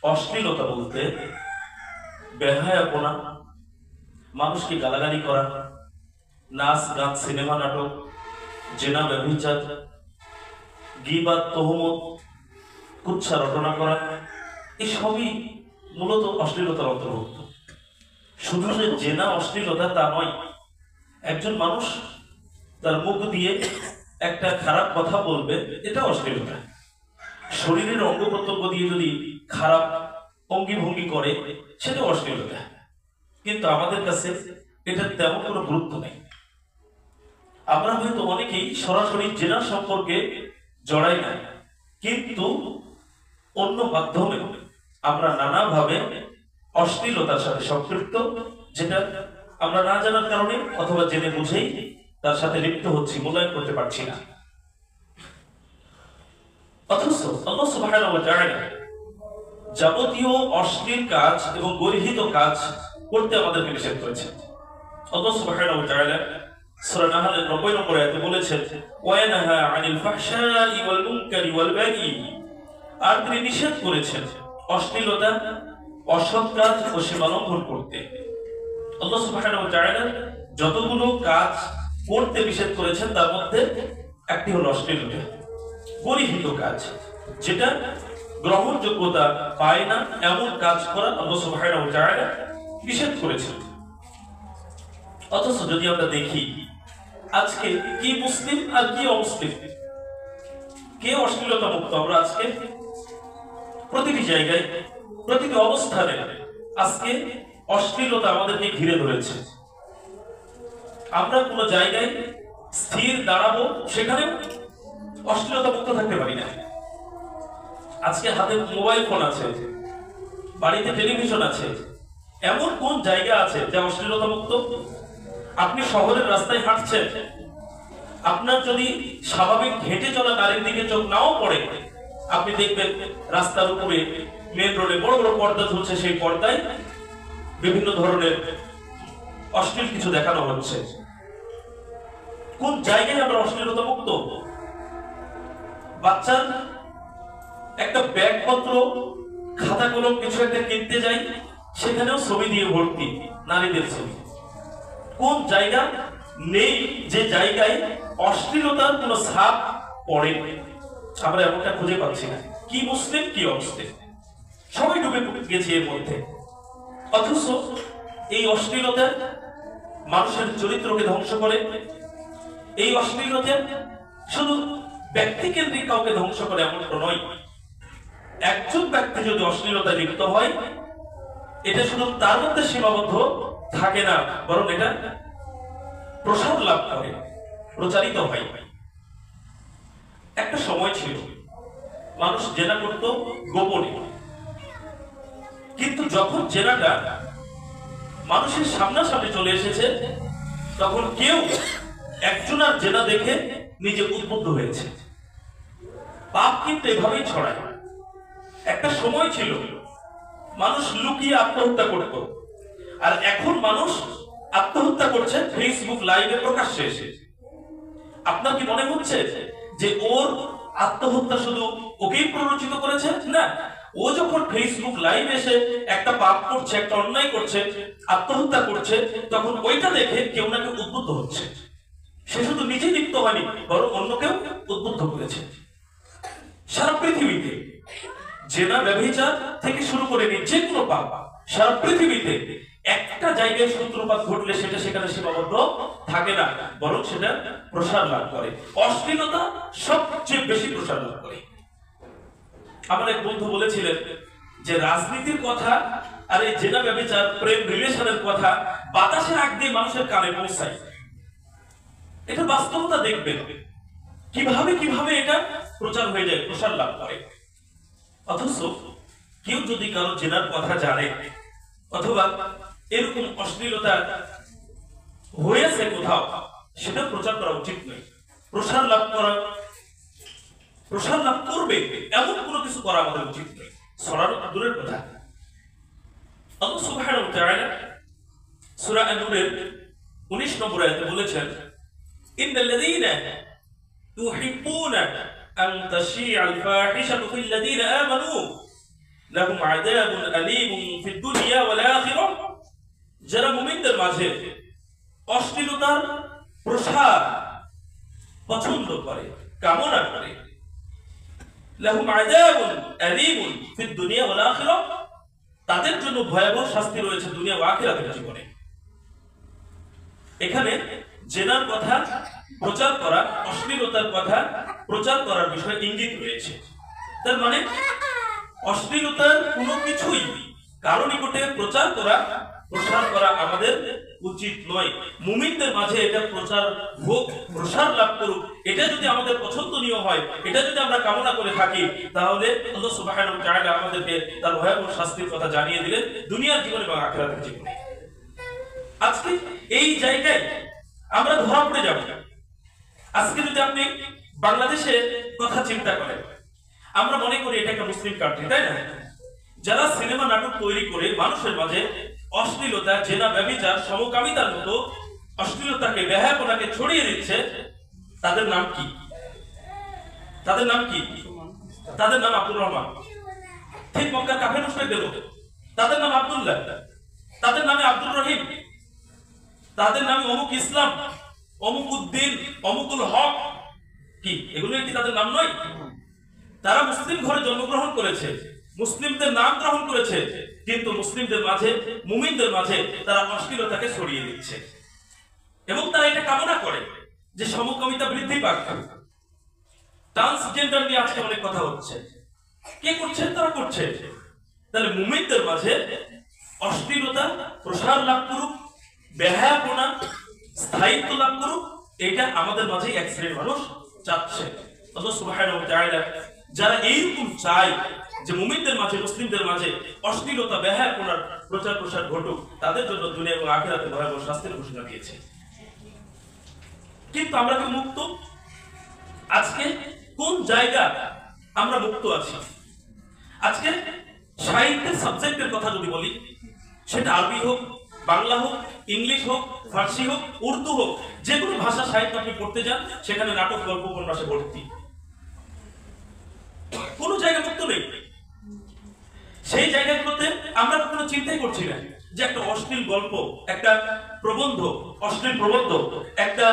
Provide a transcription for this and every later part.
অশ্লীলতা বলতে বেহায়াপনা, মানুষকে গালাগালি করা, নাচ গান, সিনেমা নাটক, জেনা ব্যভিচার, গীবাত, তহমত, কুচ্ছা রটনা করা, এই সবই মূলত অশ্লীলতার অন্তর্ভুক্ত। শুধু যে জেনা অশ্লীলতা তা নয়, একজন মানুষ তার মুখ দিয়ে একটা খারাপ কথা বলবে, এটা অশ্লীলতা। শরীরের অঙ্গ প্রত্যঙ্গ দিয়ে যদি খারাপ অঙ্গি ভঙ্গি করে, সেটা অশ্লীলতা। কিন্তু আমাদের কাছে এটা তেমন কোনো গুরুত্ব নেই। আমরা হয়তো অনেকেই সরাসরি জেনা সম্পর্কে জড়াই না, কিন্তু অন্য মাধ্যমে আমরা নানাভাবে অশ্লীলতার সাথে সম্পৃক্ত, যেটা আমরা না জানার কারণে অথবা জেনে বুঝেই তার সাথে লিপ্ত হচ্ছি, মূল্যায়ন করতে পারছি না। অথচ আল্লাহ সুবহানাহু ওয়া তাআলা যাবতীয় অশ্লীল কাজ এবং গর্হিত কাজ করতে আমাদেরকে নিষেধ করেছেন। আল্লাহ সুবহানাহু ওয়া তাআলা সূরা নাহলের 90 নম্বর আয়াতে বলেছেন, ওয়া ইয়ানহা আনিল ফাহশাই ওয়াল মুনকারি ওয়াল বাগি, আর তিনি নিষেধ করেছেন অশ্লীলতা, অসৎ কাজ ও সীমালঙ্ঘন করতে। আল্লাহ সুবহানাহু ওয়া তাআলা যতগুলো কাজ করতে নিষেধ করেছেন তার মধ্যে একটি হলো অশ্লীলতা, গর্হিত কাজ, যেটা গ্রহণযোগ্যতা পায় না এমন কাজ করা আল্লাহ সুবহানাহু ওয়া তাআলা নিষেধ করেছেন। অথচ যদি আমরা দেখি আজকে কি মুসলিম আর কি অমুসলিম, কে অশ্লীলতা মুক্ত, আমরা আজকে প্রতিটি জায়গায়, প্রতিটি অবস্থানে আজকে অশ্লীলতা আমাদেরকে ঘিরে ধরেছে। আমরা কোন জায়গায় স্থির দাঁড়াবো, সেখানে অশ্লীলতা মুক্ত থাকতে পারি না। আজকে হাতে মোবাইল ফোন আছে, বাড়িতে টেলিভিশন আছে, এমন কোন জায়গা আছে যা অশ্লীলতা মুক্ত? আপনি শহরের রাস্তায় হাঁটছেন, আপনার যদি স্বাভাবিক হেঁটে চলা নারীর দিকে চোখ নাও পড়ে, আপনি দেখবেন রাস্তার উপরে মেন রোডে বড় বড় পর্দা ঝুলছে, সেই পর্দায় বিভিন্ন ধরনের অশ্লীল কিছু দেখানো হচ্ছে। কোন জায়গায় আমরা অশ্লীলতা মুক্ত? বাচ্চার একটা ব্যাগপত্র, খাতা কলম কিছু একটা কিনতে যাই, সেখানেও ছবি দিয়ে ভর্তি, নারীদের ছবি। কোন জায়গা নেই যে জায়গায় অশ্লীলতার কোন ছাপ পড়ে? আমরা এমনটা খুঁজে পাচ্ছি না। কি মুসলিম কি অমুসলিম, সবাই ডুবে গেছে এর মধ্যে। অথচ এই অশ্লীলতা মানুষের চরিত্রকে ধ্বংস করে। এই অশ্লীলতা শুধু ব্যক্তিকেন্দ্রিক কাউকে ধ্বংস করে এমন তো নয়। একজন ব্যক্তি যদি অশ্লীলতায় লিপ্ত হয়, এটা শুধু তার মধ্যে সীমাবদ্ধ থাকে না, বরং এটা প্রসার লাভ করে, প্রচারিত হয়। একটা সময় ছিল মানুষ জেনা করত গোপনে, কিন্তু যখন জেনাটা মানুষের সামনাসামনি চলে এসেছে, তখন কেউ একজন আর জেনা দেখে নিজে উদ্বুদ্ধ হয়েছে। পাপ কিন্তু এভাবেই ছড়ায়। একটা সময় ছিল মানুষ লুকিয়ে আত্মহত্যা করত, আর এখন মানুষ আত্মহত্যা করছে ফেসবুক লাইভে প্রকাশ্যে এসে। আপনার কি মনে হচ্ছে যে ওর আত্মহত্যা শুধু ওকেই প্ররোচিত করেছে? না, ও যখন ফেসবুক লাইভ এসে একটা পাপ করছে, একটা অন্যায় করছে, আত্মহত্যা করছে, তখন ওইটা দেখে কেউ না কেউ উদ্বুদ্ধ হচ্ছে। সে শুধু নিজে লিপ্ত হয়নি, বরং অন্যকেও উদ্বুদ্ধ করেছে। সারা পৃথিবীতে জেনা ব্যভিচার থেকে শুরু করে যে কোনো পাপ সারা পৃথিবীতে একটা জায়গায় সূত্রপাত ঘটলে সেটা সেখানে সীমাবদ্ধ থাকে না, বরং সেটা প্রসার লাভ করে। অশ্লীলতা সবচেয়ে বেশি প্রসার লাভ করে। আমার এক বন্ধু বলেছিলেন যে রাজনীতির কথা আর এই জেনা ব্যভিচার, প্রেম রিলেশনের কথা বাতাসের আগ দিয়ে মানুষের কানে পৌঁছায়। এটা বাস্তবতা দেখবেন কিভাবে কিভাবে এটা প্রচার হয়ে যায়, প্রসার লাভ করে। অথচ কেউ যদি কারো জেনার কথা জানে অথবা এরকম অশ্লীলতা হয়েছে কোথাও, সেটা প্রচার করা উচিত নয়। প্রসার লাভ করবে এমন কোনো কিছু করা আমাদের উচিত নয়, ছড়ানো দূরের কথা। আল্লাহ সুবহানাহু ওয়া তাআলা সূরা আন-নূরের 19 নম্বর আয়াতে বলেছেন, ইন্নাল্লাযীনা ইউহিব্বুনা আন তাশীআল ফাহিশাতু ফিল্লাযীনা আমানু লাহুম আযাবুন আলীমুন ফিদ দুনিয়া ওয়াল আখিরাহ, যারা মুমিনদের মাঝে অশ্লীলতার প্রসার পছন্দ করে, কামনা করে, লাহুম আযাবুন আলীমুন ফিদ দুনিয়া ওয়াল আখিরাহ, তাদের জন্য ভয়াবহ শাস্তি রয়েছে দুনিয়া ও আখিরাতের জীবনে। এখানে জেনার কথা প্রচার করা, অশ্লীলতার কথা প্রচার করার বিষয়ে ইঙ্গিত রয়েছে। তার মানে অশ্লীলতার কোনো কিছুই কারো নিকটে প্রচার করা, প্রসার করা আমাদের উচিত নয়। মুমিনদের মাঝে এটা প্রচার হোক, প্রসার লাভ করুক, এটা যদি আমাদের পছন্দনীয় হয়, এটা যদি আমরা কামনা করে থাকি, তাহলে আল্লাহ সুবহানাহু ওয়া তাআলা আমাদেরকে তার ভয়াবহ শাস্তির কথা জানিয়ে দিলেন দুনিয়ার জীবনে এবং আখিরাতের জীবনে। আজকে এই জায়গায় আমরা ধরা পড়ে যাব। আজকে যদি আপনি বাংলাদেশের কথা চিন্তা করেন, আমরা মনে করি এটা একটা মুসলিম কান্ট্রি, তাই না? যারা সিনেমা নাটক তৈরি করে মানুষের মাঝে অশ্লীলতা, জেনা, ব্যভিচার, সমকামিতার মতো অশ্লীলতাকে, বেহায়াপনাকে ছড়িয়ে দিচ্ছে, তাদের নাম কি? তাদের নাম কি? তাদের নাম আব্দুর রহমান। ঠিক মক্কার কাফের মুশরিকদের মতো তাদের নাম আব্দুল্লাহ, তাদের নামে আব্দুর রহিম, তাদের নামে অমুক ইসলাম, অমুক উদ্দিন, অমুকুল হক। কি এগুলো কি তাদের নাম নয়? তারা মুসলিম ঘরে জন্মগ্রহণ করেছে, মুসলিমদের নাম গ্রহণ করেছে, কিন্তু মুসলিমদের মাঝে, মুমিনদের মাঝে তারা অশ্লীলতাকে ছড়িয়ে দিচ্ছে এবং তারা এটা কামনা করে যে সমকামিতা বৃদ্ধি পাক। ট্রান্সজেন্ডার নিয়ে আজকে অনেক কথা হচ্ছে, কে করছে? তারা করছে। তাহলে মুমিনদের মাঝে অশ্লীলতা প্রসার লাভ করুক, বেহায়াপনা স্থায়িত্ব লাভ করুক, এটা আমাদের মাঝে এক শ্রেণীর মানুষ চাচ্ছে। আল্লাহ সুবহানাহু ওয়া তাআলা যারা এইরকম চায় যে মুমিনদের মাঝে, মুসলিমদের মাঝে অশ্লীলতা, বেহায়াপনার প্রচার প্রসার ঘটুক, তাদের জন্য দুনিয়া এবং আখিরাতে ভয়াবহ শাস্তির ঘোষণা দিয়েছে। কিন্তু আমরা কি মুক্ত? আজকে কোন জায়গা আমরা মুক্ত আছি? আজকে সাহিত্যের সাবজেক্টের কথা যদি বলি, সেটা আরবি হোক, বাংলা হোক, ইংলিশ হোক, ফার্সি হোক, উর্দু হোক, যে কোনো ভাষা সাহিত্য আপনি পড়তে যান, সেখানে নাটক, গল্প, উপন্যাসে ভর্তি। কোন জায়গা মুক্ত নেই। সেই জায়গাগুলোতে আমরা কখনো চিন্তাই করছি না যে একটা অশ্লীল গল্প, একটা প্রবন্ধ, অশ্লীল প্রবন্ধ, একটা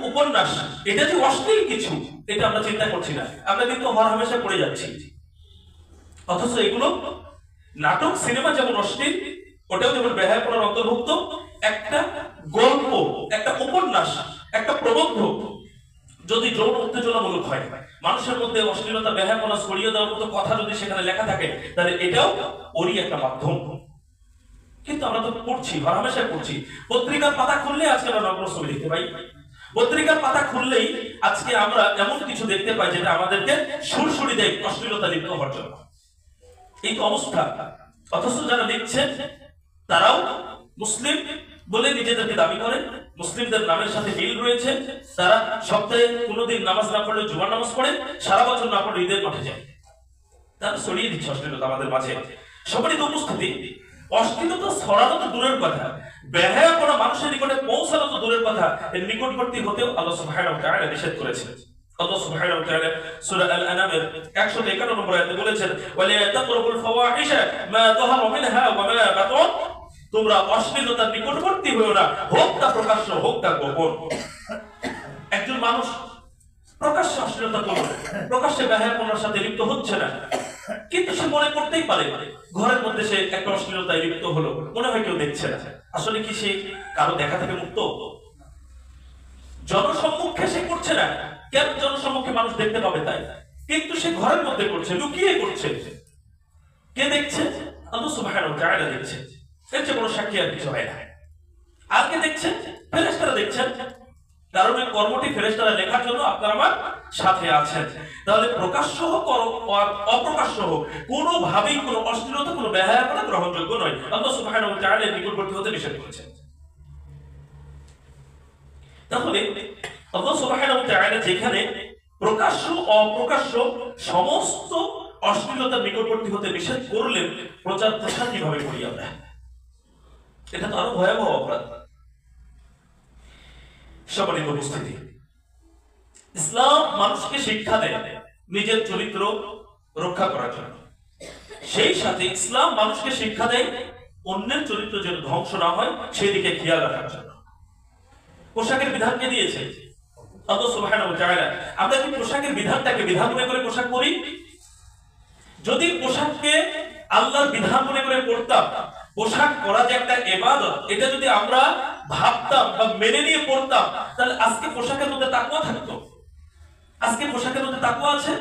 উপন্যাস, এটা যে অশ্লীল কিছু, এটা আমরা চিন্তা করছি না। আমরা কিন্তু হরহামেশা পড়ে যাচ্ছি। অথচ এগুলো নাটক, সিনেমা যেমন অশ্লীল, ওটাও যেমন বেহায়াপনার অন্তর্ভুক্ত। একটা গল্প, একটা উপন্যাস, একটা প্রবন্ধ যদি যৌন উত্তেজনামূলক হয়, মানুষের মধ্যে অশ্লীলতা, বেহায়াপনা ছড়িয়ে দেওয়ার মতো কথা যদি সেখানে লেখা থাকে, তাহলে এটাও ওরই একটা মাধ্যম। কিন্তু আমরা তো পড়ছি, হরহামেশা পড়ছি। পত্রিকার পাতা খুললে আজকে আমরা নগ্ন ছবি দেখতে পাই। পত্রিকার পাতা খুললেই আজকে আমরা এমন কিছু দেখতে পাই যেটা আমাদেরকে সুরসুরি দেয় অশ্লীলতা লিপ্ত হওয়ার জন্য। এই তো অবস্থা। অথচ যারা লিখছেন তারাও মুসলিম বলে নিজেদেরকে দাবি করেন, মুসলিমদের নামের সাথে মিল রয়েছে। তারা সপ্তাহে কোনোদিন নামাজ না পড়লে জুমার নামাজ পড়ে, সারা বছর না পড়লে ঈদের মাঠে যায়। তারা ছড়িয়ে দিচ্ছে অশ্লীলতা আমাদের মাঝে। সবারই তো উপস্থিতি। অশ্লীলতা ছড়ানো তো দূরের কথা, বেহায়াপনা মানুষের নিকটে পৌঁছানো তো দূরের কথা, এর নিকটবর্তী হতেও আল্লাহ সুবহানাহু ওয়া তাআলা নিষেধ করেছেন। আল্লাহ সুবহানাহু ওয়া তাআলা সূরা আল-আনামের 151 নম্বর আয়াতে বলেছেন, ওয়ালা তাকরাবুল ফাওয়াহিশা মা যাহারা মিনহা ওয়া মা বাতান, তোমরা অশ্লীলতার নিকটবর্তী হও না, হোক তা প্রকাশ্য, হোক তা গোপন। একজন মানুষ প্রকাশ্যে অশ্লীলতা করবে, প্রকাশ্যে বেহায়াপনার সাথে লিপ্ত হচ্ছে না, কিন্তু সে মনে করতেই পারে ঘরের মধ্যে সে একটা অশ্লীলতায় লিপ্ত হলো, মনে হয় কেউ দেখছে না। আসলে কি সে কারো দেখা থেকে মুক্ত? জনসম্মুখে সে করছে না, কেন? জনসম্মুখে মানুষ দেখতে পাবে তাই। কিন্তু সে ঘরের মধ্যে করছে, লুকিয়ে করছে। কে দেখছে? আল্লাহ সুবহানাহু ওয়া তাআলা দেখছে। এর চেয়ে বড় সাক্ষী আর কিছু হয় না। আর কে দেখছে? ফেরেশতারা দেখছেন। কারণ এই কর্মটি ফেরেশতারা লেখার জন্য আপনার আমার সাথে আছেন। তাহলে প্রকাশ্য হোক আর অপ্রকাশ্য হোক, কোনোভাবেই কোনো অশ্লীলতা, কোনো বেহায়াপনা গ্রহণযোগ্য নয়। আল্লাহ সুবহানাহু ওয়া তাআলা নিকটবর্তী হতে নিষেধ করেছেন। তাহলে আল্লাহ সুবহানাহু ওয়া তাআলা যেখানে প্রকাশ্য অপ্রকাশ্য সমস্ত অশ্লীলতার নিকটবর্তী হতে নিষেধ করলেন, প্রচার প্রসার কিভাবে করি আমরা? এটা তো আরো ভয়াবহ অপরাধ। সম্মানিত উপস্থিতি, ইসলাম মানুষকে শিক্ষা দেয় নিজের চরিত্র রক্ষা করার জন্য। সেই সাথে ইসলাম মানুষকে শিক্ষা দেয় অন্যের চরিত্র যেন ধ্বংস না হয় সেই দিকে খেয়াল রাখার জন্য। পোশাকের বিধানকে দিয়েছে আল্লাহ সুবহানাহু ওয়া তাআলা। আমরা কি পোশাকের বিধানটাকে বিধান মনে করে পোশাক পরি? যদি পোশাককে আল্লাহর বিধান মনে করে পড়তাম, পোশাক পরা যে একটা ইবাদত, এটা যদি আমরা ভাবতাম বা মেনে নিয়ে পড়তাম, তাহলে আজকে পোশাকের মধ্যে তাকওয়া থাকতো। আজকে পোশাকের মধ্যে তাকওয়া আছে।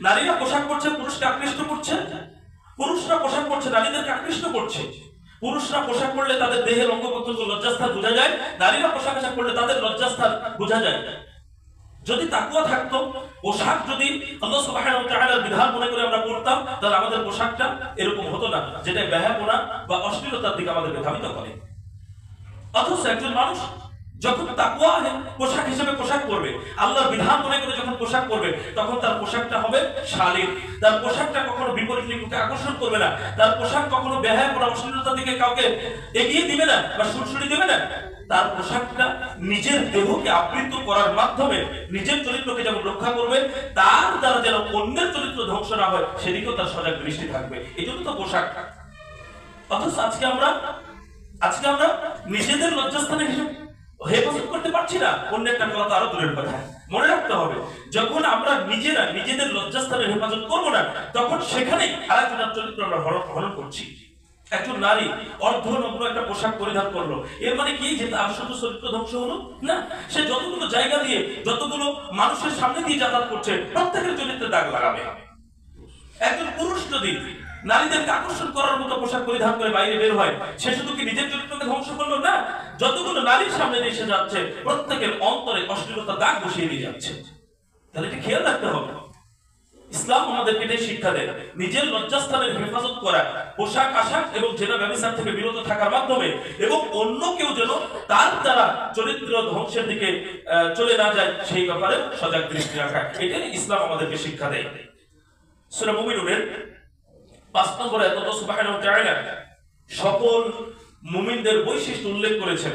নারীরা পোশাক পরছে পুরুষকে আকৃষ্ট করছে, পুরুষরা পোশাক পরছে নারীদেরকে আকৃষ্ট করছে। পুরুষরা পোশাক পরলে তাদের দেহের অঙ্গ প্রত্যঙ্গ লজ্জাস্থান বোঝা যায়, নারীরা পোশাক আশাক পরলে তাদের লজ্জাস্থান বোঝা যায়। যদি তাকওয়া থাকতো, পোশাক যদি আল্লাহ সুবহানাহু ওয়া তাআলার বিধান মনে করে আমরা পড়তাম, তাহলে আমাদের পোশাকটা এরকম হতো না যেটা বেহায়াপনা বা অশ্লীলতার দিকে আমাদেরকে ধাবিত করে। অথচ একজন মানুষ যখন তাকওয়া পোশাক হিসেবে পোশাক পরবে, আল্লাহর বিধান মনে করে যখন পোশাক পরবে, তখন তার পোশাকটা হবে শালীন। তার পোশাকটা কখনো বিপরীত লিঙ্গকে আকর্ষণ করবে না, তার পোশাক কখনো বেহায়াপনা অশ্লীলতার দিকে কাউকে এগিয়ে দিবে না বা সুরসুরি দিবে না। তার পোশাকটা নিজের দেহকে আবৃত করার মাধ্যমে নিজের চরিত্রকে যেমন রক্ষা করবে, তার দ্বারা যেন অন্যের চরিত্র ধ্বংস না হয় সেদিকেও তার সজাগ দৃষ্টি থাকবে। এই জন্য তো পোশাক। অথচ আজকে আমরা নিজেদের লজ্জাস্থানে হেফাজত করতে পারছি না, অন্যেরটা করা তো আরো দূরের কথা। মনে রাখতে হবে, যখন আমরা নিজেরা নিজেদের লজ্জাস্থানের হেফাজত করবো না, তখন সেখানেই আরেকজনের চরিত্র আমরা হরণ করছি। একজন নারী অর্ধনগ্ন একটা পোশাক পরিধান করলো, এর মানে কি যে তার শুধু চরিত্র ধ্বংস হলো না, সে যতগুলো জায়গা দিয়ে যতগুলো মানুষের সামনে দিয়ে যাতায়াত করছে প্রত্যেকের চরিত্রে দাগ লাগাবে। একজন পুরুষ যদি নারীদেরকে আকর্ষণ করার মতো পোশাক পরিধান করে বাইরে বের হয়, সে শুধু কি নিজের চরিত্রকে ধ্বংস করলো না, যতগুলো নারীর সামনে এসে যাচ্ছে প্রত্যেকের অন্তরে অশ্লীলতা দাগ বসিয়ে দিয়ে যাচ্ছে। তাহলে এটা খেয়াল রাখতে হবে। ইসলাম আমাদেরকে এটাই শিক্ষা দেয়, নিজের লজ্জাস্থানের হেফাজত করা, পোশাক আশাক এবং জেনা ব্যভিচার থেকে বিরত থাকার মাধ্যমে, এবং অন্য কেউ যেন তার দ্বারা চরিত্র ধ্বংসের দিকে চলে না যায় সেই ব্যাপারে সজাগ দৃষ্টি রাখা। এটাই ইসলাম আমাদেরকে শিক্ষা দেয়। সূরা মুমিনুনের ৫ নম্বরে আল্লাহ সুবহানাহু ওয়া তাআলা সকল মুমিনদের বৈশিষ্ট্য উল্লেখ করেছেন।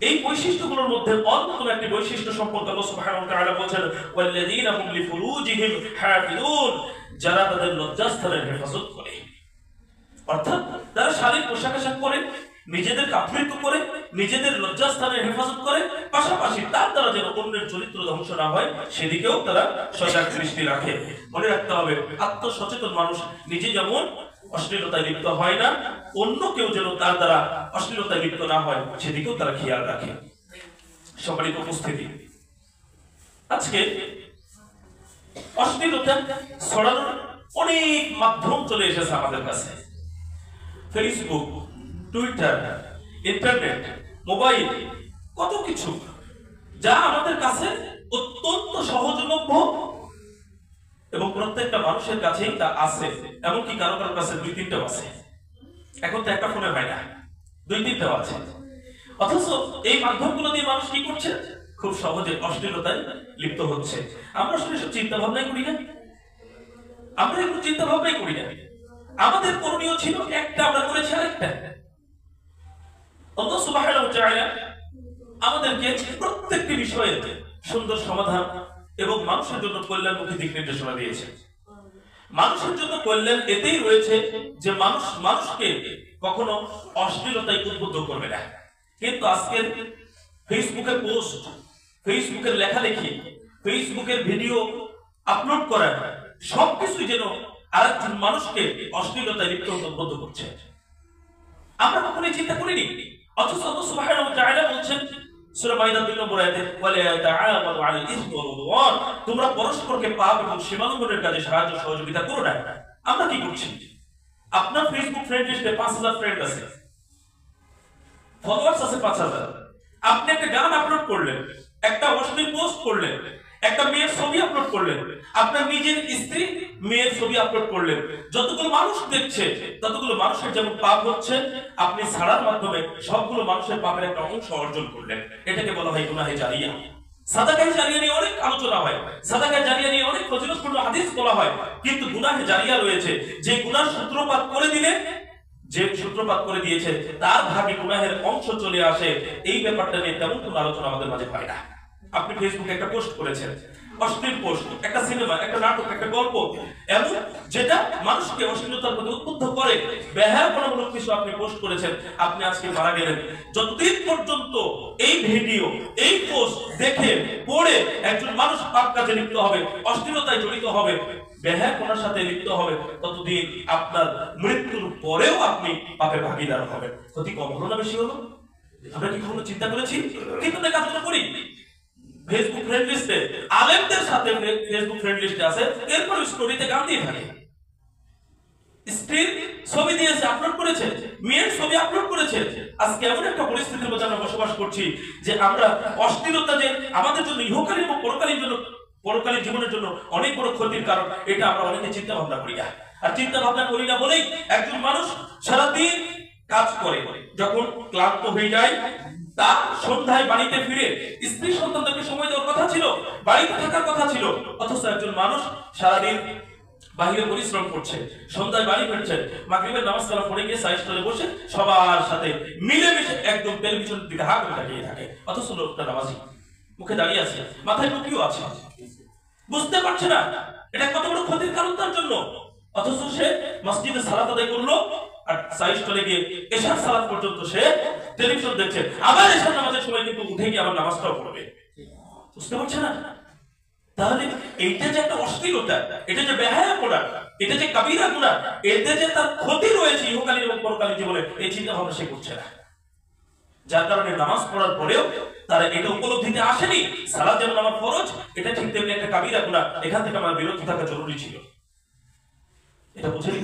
এই বৈশিষ্ট্যগুলোর মধ্যে অন্যতম একটি বৈশিষ্ট্য সম্পর্কে আল্লাহ সুবহানাহু ওয়া তাআলা বলেন, ওয়াল্লাযীনা হুম লিফুরুজিহিম হাফিজুন, যারা তাদের লজ্জাস্থানের হেফাজত করে। অর্থাৎ তারা শালীন পোশাক আশাক পরে, নিজেদের আবৃত করে, নিজেদের লজ্জাস্থানের হেফাজত করে, পাশাপাশি তার দ্বারা যেন অন্যের চরিত্র ধ্বংস না হয় সেদিকেও তারা সজাগ দৃষ্টি রাখে। মনে রাখতে হবে, আত্মসচেতন মানুষ নিজে যেমন অশ্লীলতায় লিপ্ত হয় না, অন্য কেউ যেন তার দ্বারা অশ্লীলতায় লিপ্ত না হয় সেদিকেও তারা খেয়াল রাখে। সম্মানিত উপস্থিতি, আজকে অশ্লীলতা ছড়ানোর অনেক মাধ্যম চলে এসেছে আমাদের কাছে। ফেসবুক, টুইটার, ইন্টারনেট, মোবাইল, কত কিছু যা আমাদের কাছে অত্যন্ত সহজলভ্য এবং প্রত্যেকটা মানুষের কাছেই তা আছে। এমনকি কারো কারো কাছে 2-3টাও আছে। এখন তো একটা ফোনে হয় না, 2-3টাও আছে। অথচ এই মাধ্যমগুলো দিয়ে মানুষ কি করছে? খুব সহজে অশ্লীলতায় লিপ্ত হচ্ছে। আমরা আসলে সব চিন্তা ভাবনাই করি না, আমরা এগুলো চিন্তা ভাবনাই করি না। আমাদের করণীয় ছিল একটা, আমরা করেছি আরেকটা। আল্লাহ সুবহানাহু ওয়া তাআলা আমাদেরকে প্রত্যেকটি বিষয়ে সুন্দর সমাধান এবং মানুষের জন্য কল্যাণমুখী দিক নির্দেশনা দিয়েছে। মানুষের জন্য কল্যাণ এতেই রয়েছে যে মানুষ মানুষকে কখনো অশ্লীলতায় উদ্বুদ্ধ করবে না। কিন্তু আজকের ফেসবুকের পোস্ট, ফেসবুকের লেখালেখি, ফেসবুকের ভিডিও আপলোড করা সবকিছুই যেন আরেকজন মানুষকে অশ্লীলতায় লিপ্ত হতে উদ্বুদ্ধ করছে। আমরা কখনোই চিন্তা করিনি। অথচ আল্লাহ সুবহানাহু ওয়া তাআলা বলছেন সূরা মাইদা 2 নম্বর আয়াতে, ওয়ালা তাআওয়ানু আলাল ইসমি ওয়াল উদওয়ান, তোমরা পরস্পরকে পাপ এবং সীমালঙ্ঘনের কাজে সাহায্য সহযোগিতা করো না। আমরা কি করছি? আপনার ফেসবুক ফ্রেন্ড লিস্টে 5000 ফ্রেন্ড আছে, ফলোয়ার্স আছে 5000। আপনি একটা গান আপলোড করলেন, একটা অশ্লীল পোস্ট করলেন, একটা মেয়ের ছবি আপলোড করলেন, আপনার নিজের স্ত্রী মেয়ের ছবি আপলোড করলেন, যতগুলো মানুষ দেখছে ততগুলো মানুষের যেমন পাপ হচ্ছে, আপনি ছাড়ার মাধ্যমে সবগুলো মানুষের পাপের একটা অংশ অর্জন করলেন। এটাকে বলা হয় গুনাহে জারিয়া। সাদাকায়ে জারিয়া নিয়ে অনেক আলোচনা হয়, সাদাকায়ে জারিয়া নিয়ে অনেক ফজিলতপূর্ণ হাদিস বলা হয়, কিন্তু গুনাহে জারিয়া রয়েছে যে গুনাহ সূত্রপাত করে দিলে, যে সূত্রপাত করে দিয়েছে তার ভাগে গুনাহের অংশ চলে আসে। এই ব্যাপারটা নিয়ে তেমন কোনো আলোচনা আমাদের মাঝে হয় না। আপনি ফেসবুকে একটা পোস্ট করেছেন, অশ্লীল পোস্ট, একটা সিনেমা, একটা নাটক, একটা গল্প, এমন যেটা মানুষকে অশ্লীলতার প্রতি উদ্বুদ্ধ করে, বেহায়াপনামূলক কিছু আপনি পোস্ট করেছেন, আপনি আজকে মারা গেলেন, যতদিন পর্যন্ত এই ভিডিও, এই পোস্ট দেখে পড়ে একজন মানুষ পাপ কাজে লিপ্ত হবে, অশ্লীলতায় জড়িত হবে, বেহায়াপনার সাথে লিপ্ত হবে, ততদিন আপনার মৃত্যুর পরেও আপনি পাপে ভাগীদার হবেন। ক্ষতি কম হলো না বেশি হলো? আমরা কি কখনো চিন্তা করেছি? কিন্তু কাজগুলো করি। ফেসবুক ফ্রেন্ড লিস্টে আলেমদের সাথে ফেসবুক ফ্রেন্ড লিস্টে আছে, এরপর স্টোরিতে গান দিয়ে থাকে, স্ত্রীর ছবি দিয়েছে, আপলোড করেছে, মেয়ের ছবি আপলোড করেছে। আজকে এমন একটা পরিস্থিতির মধ্যে আমরা বসবাস করছি যে আমরা অশ্লীলতা যে আমাদের জন্য ইহকালীন এবং পরকালীন জীবনের জন্য অনেক বড় ক্ষতির কারণ, এটা আমরা অনেকে চিন্তা ভাবনা করি না। আর চিন্তা ভাবনা করি না বলেই একজন মানুষ সারাদিন কাজ করে, যখন ক্লান্ত হয়ে যায়, তার সন্ধ্যায় বাড়িতে ফিরে স্ত্রী সন্তানদেরকে সময় দেওয়ার কথা ছিল, বাড়িতে থাকার কথা ছিল, অথচ একজন মানুষ সারাদিন বাহিরে পরিশ্রম করছে, সন্ধ্যায় বাড়ি ফিরছে, মাগরিবের নামাজ কালাম পড়ে গিয়ে সাইস্টলে বসে সবার সাথে মিলেমিশে একদম টেলিভিশনের দিকে হাত করে তাকিয়ে থাকে, অথচ লোকটা নামাজি, মুখে দাঁড়িয়ে আছে, মাথায় টুপিও আছে, বুঝতে পারছে না এটা কত বড় ক্ষতির কারণ তার জন্য। অথচ সে মসজিদে সালাত আদায় করলো, আর সাইস্টলে গিয়ে এশার সালাত পর্যন্ত সে টেলিভিশন দেখছে, আবার এশার নামাজের সময় কিন্তু উঠে গিয়ে আবার নামাজটাও পড়বে। বুঝতে পারছে না? তাহলে এইটা যে একটা অশ্লীলতা, এটা যে বেহায়াপনা, এটা যে কাবিরা গুনাহ, এতে যে তার ক্ষতি রয়েছে ইহকালীন এবং পরকালীন জীবনে, এই চিন্তা ভাবনা সে করছে না। যার কারণে নামাজ পড়ার পরেও তারা এটা উপলব্ধিতে আসেনি, সালাত যেমন আমার ফরজ, এটা ঠিক তেমনি একটা কাবিরা গুনাহ, এখান থেকে আমার বিরত থাকা জরুরি ছিল, এটা বুঝেনি।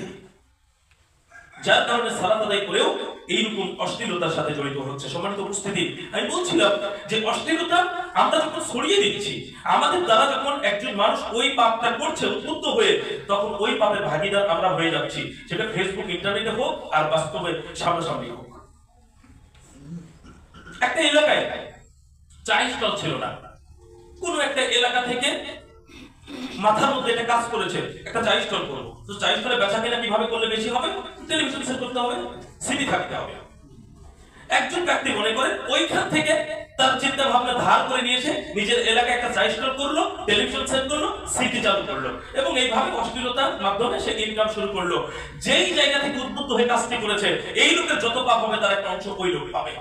যার কারণে সালাত আদায় করেও এইরকম অশ্লীলতার সাথে জড়িত হচ্ছে। সম্মানিত উপস্থিতি, আমি বলছিলাম যে অশ্লীলতা আমরা যখন ছড়িয়ে দিচ্ছি, আমাদের দ্বারা যখন একজন মানুষ ওই পাপটা করছে উদ্বুদ্ধ হয়ে, তখন ওই পাপের ভাগীদার আমরা হয়ে যাচ্ছি, সেটা ফেসবুক ইন্টারনেটে হোক আর বাস্তবে সামনাসামনি হোক। একটা এলাকায় চা স্টল ছিল না, কোন একটা এলাকা থেকে মাথার মধ্যে একটা কাজ করেছে, একটা চা স্টল করবো, তো চা স্টলে বেচা কেনা কিভাবে করলে বেশি হবে? টেলিভিশন সেট করতে হবে, সিডি থাকতে হবে। একজন ব্যক্তি মনে করে ওইখান থেকে তার চিন্তা ভাবনা ধার করে নিয়েছে, নিজের এলাকায় একটা চা স্টল করলো, টেলিভিশন সেট করলো, সিডি চালু করলো, এবং এইভাবে অশ্লীলতার মাধ্যমে সে ইনকাম শুরু করলো। যেই জায়গা থেকে উদ্বুদ্ধ হয়ে কাজটি করেছে, এই লোকের যত পাপ হবে তার একটা অংশ ওই লোক পাবে।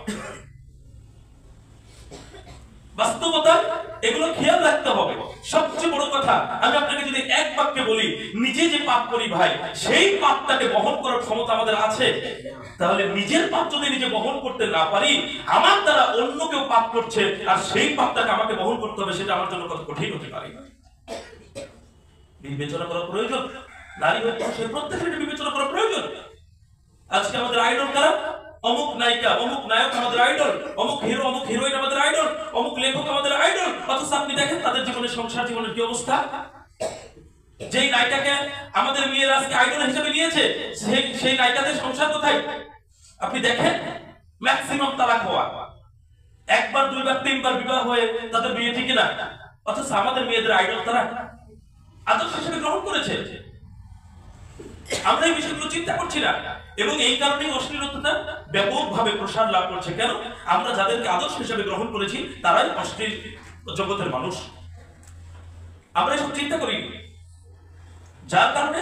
বাস্তবতা এগুলো খেয়াল রাখতে হবে। সবচেয়ে বড় কথা, আমি আপনাকে যদি এক বাক্যে বলি, নিজে যে পাপ করি ভাই, সেই পাপটাকে বহন করার ক্ষমতা আমাদের আছে, তাহলে নিজের পাপ যদি নিজে বহন করতে না পারি, আমার দ্বারা অন্য কেউ পাপ করছে আর সেই পাপটাকে আমাকে বহন করতে হবে, সেটা আমার জন্য কত কঠিন হতে পারে। বিবেচনা করা প্রয়োজন, নারী হয়ে পুরুষের প্রত্যেকের বিবেচনা করা প্রয়োজন। আজকে আমাদের আইডল কারা? অমুক নায়িকা, অমুক নায়ক আমাদের আইডল, অমুক হিরো, অমুক হিরোইন আমাদের আইডল, অমুক লেখক আমাদের আইডল, অথচ আপনি দেখেন তাদের জীবনের সংসার জীবনের কি অবস্থা। যেই নায়িকাকে আমাদের মেয়েরা আজকে আইডল হিসেবে নিয়েছে, সেই নায়িকাদের সংসার কোথায়? আপনি দেখেন ম্যাক্সিমাম তালাক হওয়া, একবার দুইবার তিনবার বিবাহ হয়ে তাদের বিয়ে ঠিক না, অথচ আমাদের মেয়েদের আইডল তারা আদর্শ হিসেবে গ্রহণ করেছে। আমরা এই বিষয়গুলো চিন্তা করছি না, এবং এই কারণেই অশ্লীলতা ব্যাপকভাবে প্রসার লাভ করছে। কেন? আমরা যাদেরকে আদর্শ হিসেবে গ্রহণ করেছি তারাই অশ্লীল জগতের মানুষ, আমরা এসব চিন্তা করি, যার কারণে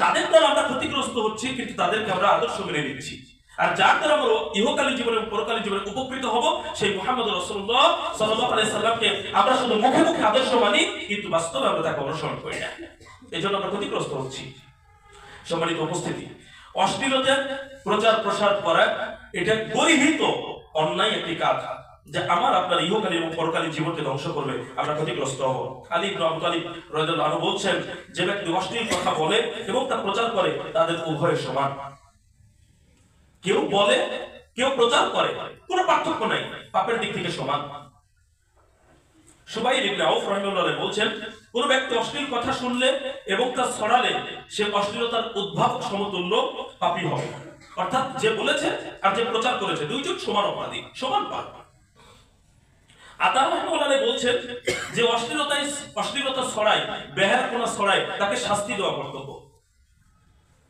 তাদের দ্বারা আমরা ক্ষতিগ্রস্ত হচ্ছি, কিন্তু তাদেরকে আমরা আদর্শ মেনে নিচ্ছি। আর যার দ্বারা আমরা ইহকালীন জীবনে এবং পরকালীন জীবনে উপকৃত হব, সেই মুহাম্মদ রাসূলুল্লাহ সাল্লাল্লাহু আলাইহি সাল্লামকে আমরা শুধু মুখে মুখে আদর্শ মানি, কিন্তু বাস্তবে আমরা তাকে অনুসরণ করি না, এই জন্য আমরা ক্ষতিগ্রস্ত হচ্ছি। সম্মানিত উপস্থিতি, অশ্লীলতার প্রচার প্রসার করা এটা গর্হিত অন্যায় একটি কাজ, যা আমার আপনার ইহকালীন এবং পরকালীন জীবনকে ধ্বংস করবে, আমরা ক্ষতিগ্রস্ত হব। আলী ইবনে আবু তালিব রাদিয়াল্লাহু আনহু বলছেন, যে ব্যক্তি অশ্লীল কথা বলে এবং তা প্রচার করে, তাদের উভয় সমান। কেউ বলে, কেউ প্রচার করে, কোনো পার্থক্য নাই, পাপের দিক থেকে সমান। সুবাইর ইবনে আউফ রাহিমাহুল্লাহ বলছেন, কোন ব্যক্তি অশ্লীল কথা শুনলে এবং তা ছড়ালে সে অশ্লীলতার উদ্ভাবক সমতুল্য পাপী হবে। অর্থাৎ যে বলেছে আর যে প্রচার করেছে, দুইজন সমান অপরাধী, সমান পাপ। আতা রাহিমাহুল্লাহ বলছেন যে অশ্লীলতা ছড়ায়, বেহায়াপনা ছড়ায়, তাকে শাস্তি দেওয়া কর্তব্য।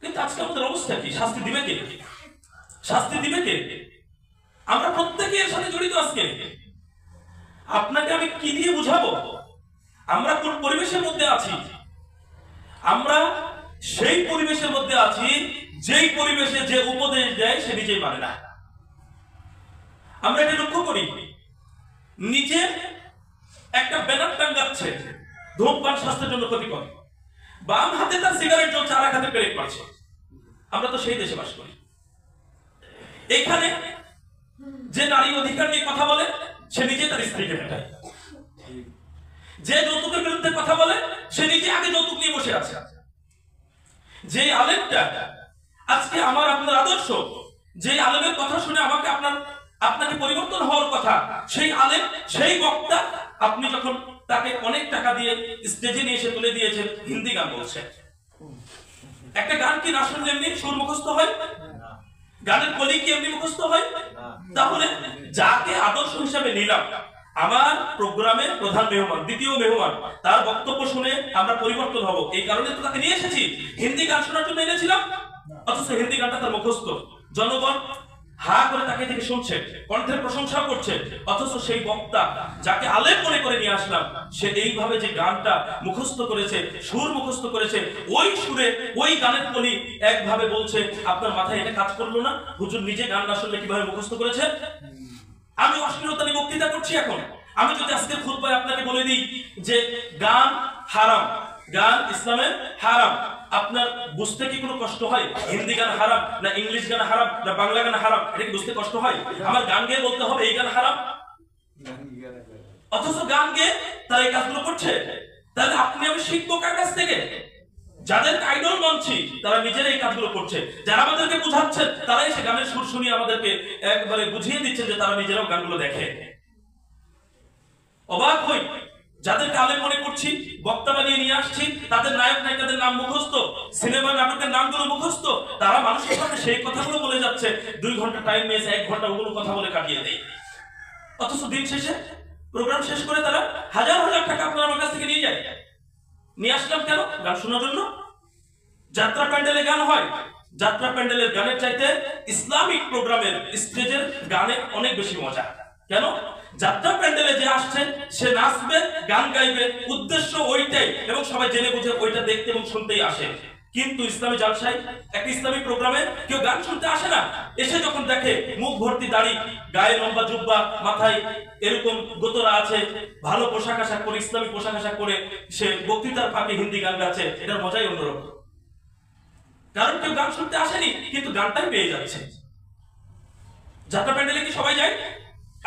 কিন্তু আজকে আমাদের অবস্থা কি? শাস্তি দিবে কে? শাস্তি দিবে কে? আমরা প্রত্যেকে এর সাথে জড়িত। আজকে আপনাকে আমি কি দিয়ে বুঝাবো? আমরা কোন পরিবেশের মধ্যে আছি? আমরা সেই পরিবেশের মধ্যে আছি যেই পরিবেশে যে উপদেশ দেয় সে নিজেই মানে না। আমরা এটা লক্ষ্য করি, নিচে একটা ব্যানার টাঙ্গাচ্ছে ধূমপান স্বাস্থ্যের জন্য ক্ষতিকর, বাম হাতে তার সিগারেট জ্বলছে, আর এক হাতে পেরেক মারছে। আমরা তো সেই দেশে বাস করি। এখানে যে নারী অধিকার নিয়ে কথা বলে সে নিজে তার স্ত্রীকে মেটায়, যে যৌতুকের বিরুদ্ধে কথা বলে সে নিজে আগে যৌতুক নিয়ে বসে আছে। যে আলেমটা আজকে আমার আপনার আদর্শ, যে আলেমের কথা শুনে আপনাকে পরিবর্তন হওয়ার কথা, সেই আলেম, সেই বক্তা, আপনি যখন তাকে অনেক টাকা দিয়ে স্টেজে নিয়ে এসে তুলে দিয়েছেন, হিন্দি গান বলছে। একটা গান কি না শুনলে এমনি সুর মুখস্থ হয়? গানের কলি কি এমনি মুখস্থ হয়? তাহলে যাকে আদর্শ হিসাবে নিলাম, আমার প্রোগ্রামের প্রধান মেহমান, দ্বিতীয় মেহমান, তার বক্তব্য শুনে আমরা পরিবর্তন হব, এই কারণে তো তাকে নিয়ে এসেছি। হিন্দি গান শোনার জন্য এনেছিলাম, অথচ হিন্দি গানটা তার মুখস্থ। জনগণ হা করে তাকে থেকে শুনছে, কণ্ঠের প্রশংসা করছে, অথচ সেই বক্তা যাকে আলেম মনে করে নিয়ে আসলাম, সে এইভাবে যে গানটা মুখস্থ করেছে, সুর মুখস্থ করেছে, ওই সুরে ওই গানের কলি একভাবে বলছে, আপনার মাথায় এটা কাজ করলো না? হুজুর নিজে গান না শুনলে কিভাবে মুখস্থ করেছে? আমি অশ্লীলতা নিয়ে বক্তৃতা করছি এখন। আমি যদি আজকের খুতবায় আপনাকে বলে দিই যে গান হারাম, গান ইসলামের হারাম, আপনার বুঝতে কি কোনো কষ্ট হয়? হিন্দি গান হারাম না ইংলিশ গান হারাম না বাংলা গান হারাম, এটা কি বুঝতে কষ্ট হয়? আমার গান গেয়ে বলতে হবে এই গান হারাম, অথচ গান গেয়ে তারা এই কাজগুলো করছে। তাহলে আপনি আমি শিখবো কার কাছ থেকে? যাদের আইডল মানছি তারা নিজেরাই এই কাজগুলো করছে। যারা আমাদেরকে বুঝাচ্ছেন তারাই সে গানের সুর শুনিয়ে আমাদেরকে একবারে বুঝিয়ে দিচ্ছেন যে তারা নিজেরাও গানগুলো দেখে। অবাক হই, যাদেরকে আলেম মনে করছি, বক্তা বানিয়ে নিয়ে আসছি, তাদের নায়ক নায়িকাদের নাম মুখস্থ, সিনেমা নাটকের নামগুলো মুখস্থ, তারা মানুষের সাথে সেই কথাগুলো বলে যাচ্ছে। 2 ঘন্টা টাইম নিয়েছে, 1 ঘন্টা ওগুলো কথা বলে কাটিয়ে দেয়। অথচ দিন শেষে প্রোগ্রাম শেষ করে তারা হাজার হাজার টাকা আপনার আমার কাছ থেকে নিয়ে যায়। নিয়ে আসলাম কেন? গান শোনার জন্য। যাত্রা প্যান্ডেলে গান হয়, যাত্রা প্যান্ডেলের গানের চাইতে ইসলামিক প্রোগ্রামের স্টেজের গানে অনেক বেশি মজা। কেন? যাত্রা প্যান্ডেলে যে আসছে সে নাচবে, গান গাইবে, উদ্দেশ্য ওইটাই, এবং সবাই জেনে বুঝে ওইটা দেখতে এবং শুনতেই আসে। কিন্তু ইসলামী জালসায়, একটা ইসলামিক প্রোগ্রামে কেউ গান শুনতে আসে না। এসে যখন দেখে মুখ ভর্তি দাড়ি, গায়ে লম্বা জুব্বা, মাথায় এরকম গোতরা আছে, ভালো পোশাক আশাক পরে, ইসলামিক পোশাক আশাক পরে সে বক্তৃতার ফাঁকে হিন্দি গান গাচ্ছে, এটার মজাই অন্যরকম। কারণ কেউ গান শুনতে আসেনি, কিন্তু গানটাই পেয়ে যাচ্ছে। যাত্রা প্যান্ডেলে কি সবাই যায়?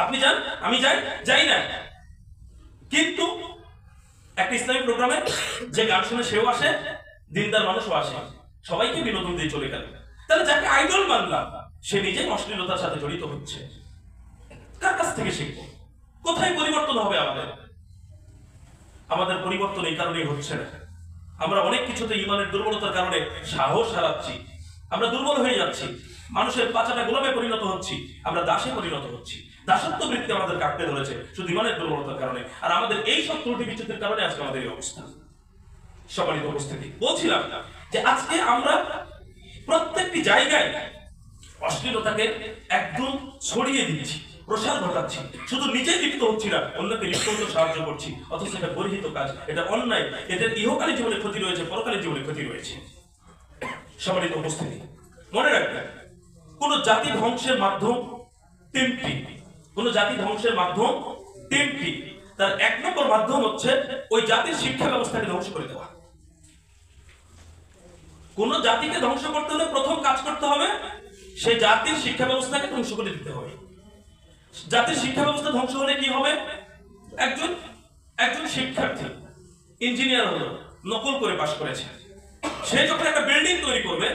আপনি যান, আমি যাই, যাই না। কিন্তু একটা ইসলামিক প্রোগ্রামে যে গান শুনে সেও আসে, দিনদার মানুষও আসে, সবাইকে বিনোদন দিয়ে চলে গেল। তাহলে যাকে আইডল মানলাম সে নিজেই অশ্লীলতার সাথে জড়িত হচ্ছে। কার কাছ থেকে শিখবো? কোথায় পরিবর্তন হবে আমাদের? আমাদের পরিবর্তন এই কারণেই হচ্ছে না। আমরা অনেক কিছুতে ইমানের দুর্বলতার কারণে সাহস হারাচ্ছি, আমরা দুর্বল হয়ে যাচ্ছি, মানুষের পাচাটা গোলামে পরিণত হচ্ছি, আমরা দাসে পরিণত হচ্ছি। দাসত্ব বৃত্তি আমাদের কাটতে ধরেছে শুধু ইমানের দুর্বলতার কারণে। আর আমাদের এই সব ত্রুটি বিচ্যুতির কারণে আজকে আমাদের এই অবস্থা। সম্মানিত উপস্থিতি, বলছিলাম যে আজকে আমরা প্রত্যেকটি জায়গায় অশ্লীলতাকে একদম ছড়িয়ে দিচ্ছি, প্রসার ঘটাচ্ছি। শুধু নিজে লিপ্ত হচ্ছি না, অন্যকে লিপ্ত হতে সাহায্য করছি, অথচ এটা গর্হিত কাজ, এটা অন্যায়। এটার ইহকালীন জীবনে ক্ষতি রয়েছে, পরকালীন জীবনে ক্ষতি রয়েছে। সম্মানিত উপস্থিতি, মনে রাখবেন, কোন জাতি ধ্বংসের মাধ্যম তিনটি। কোন জাতি ধ্বংসের মাধ্যম তিনটি। তার 1 নম্বর মাধ্যম হচ্ছে ওই জাতির শিক্ষা ব্যবস্থাকে ধ্বংস করে দেওয়া। কোন জাতিকে ধ্বংস করতে হলে প্রথম কাজ করতে হবে সেই জাতির শিক্ষা ব্যবস্থাকে ধ্বংস করে দিতে হবে। জাতির শিক্ষা ব্যবস্থা ধ্বংস হলে কি হবে? একজন শিক্ষার্থী ইঞ্জিনিয়ার হলো, নকল করে পাশ করেছে, সে যখন একটা বিল্ডিং তৈরি করবে,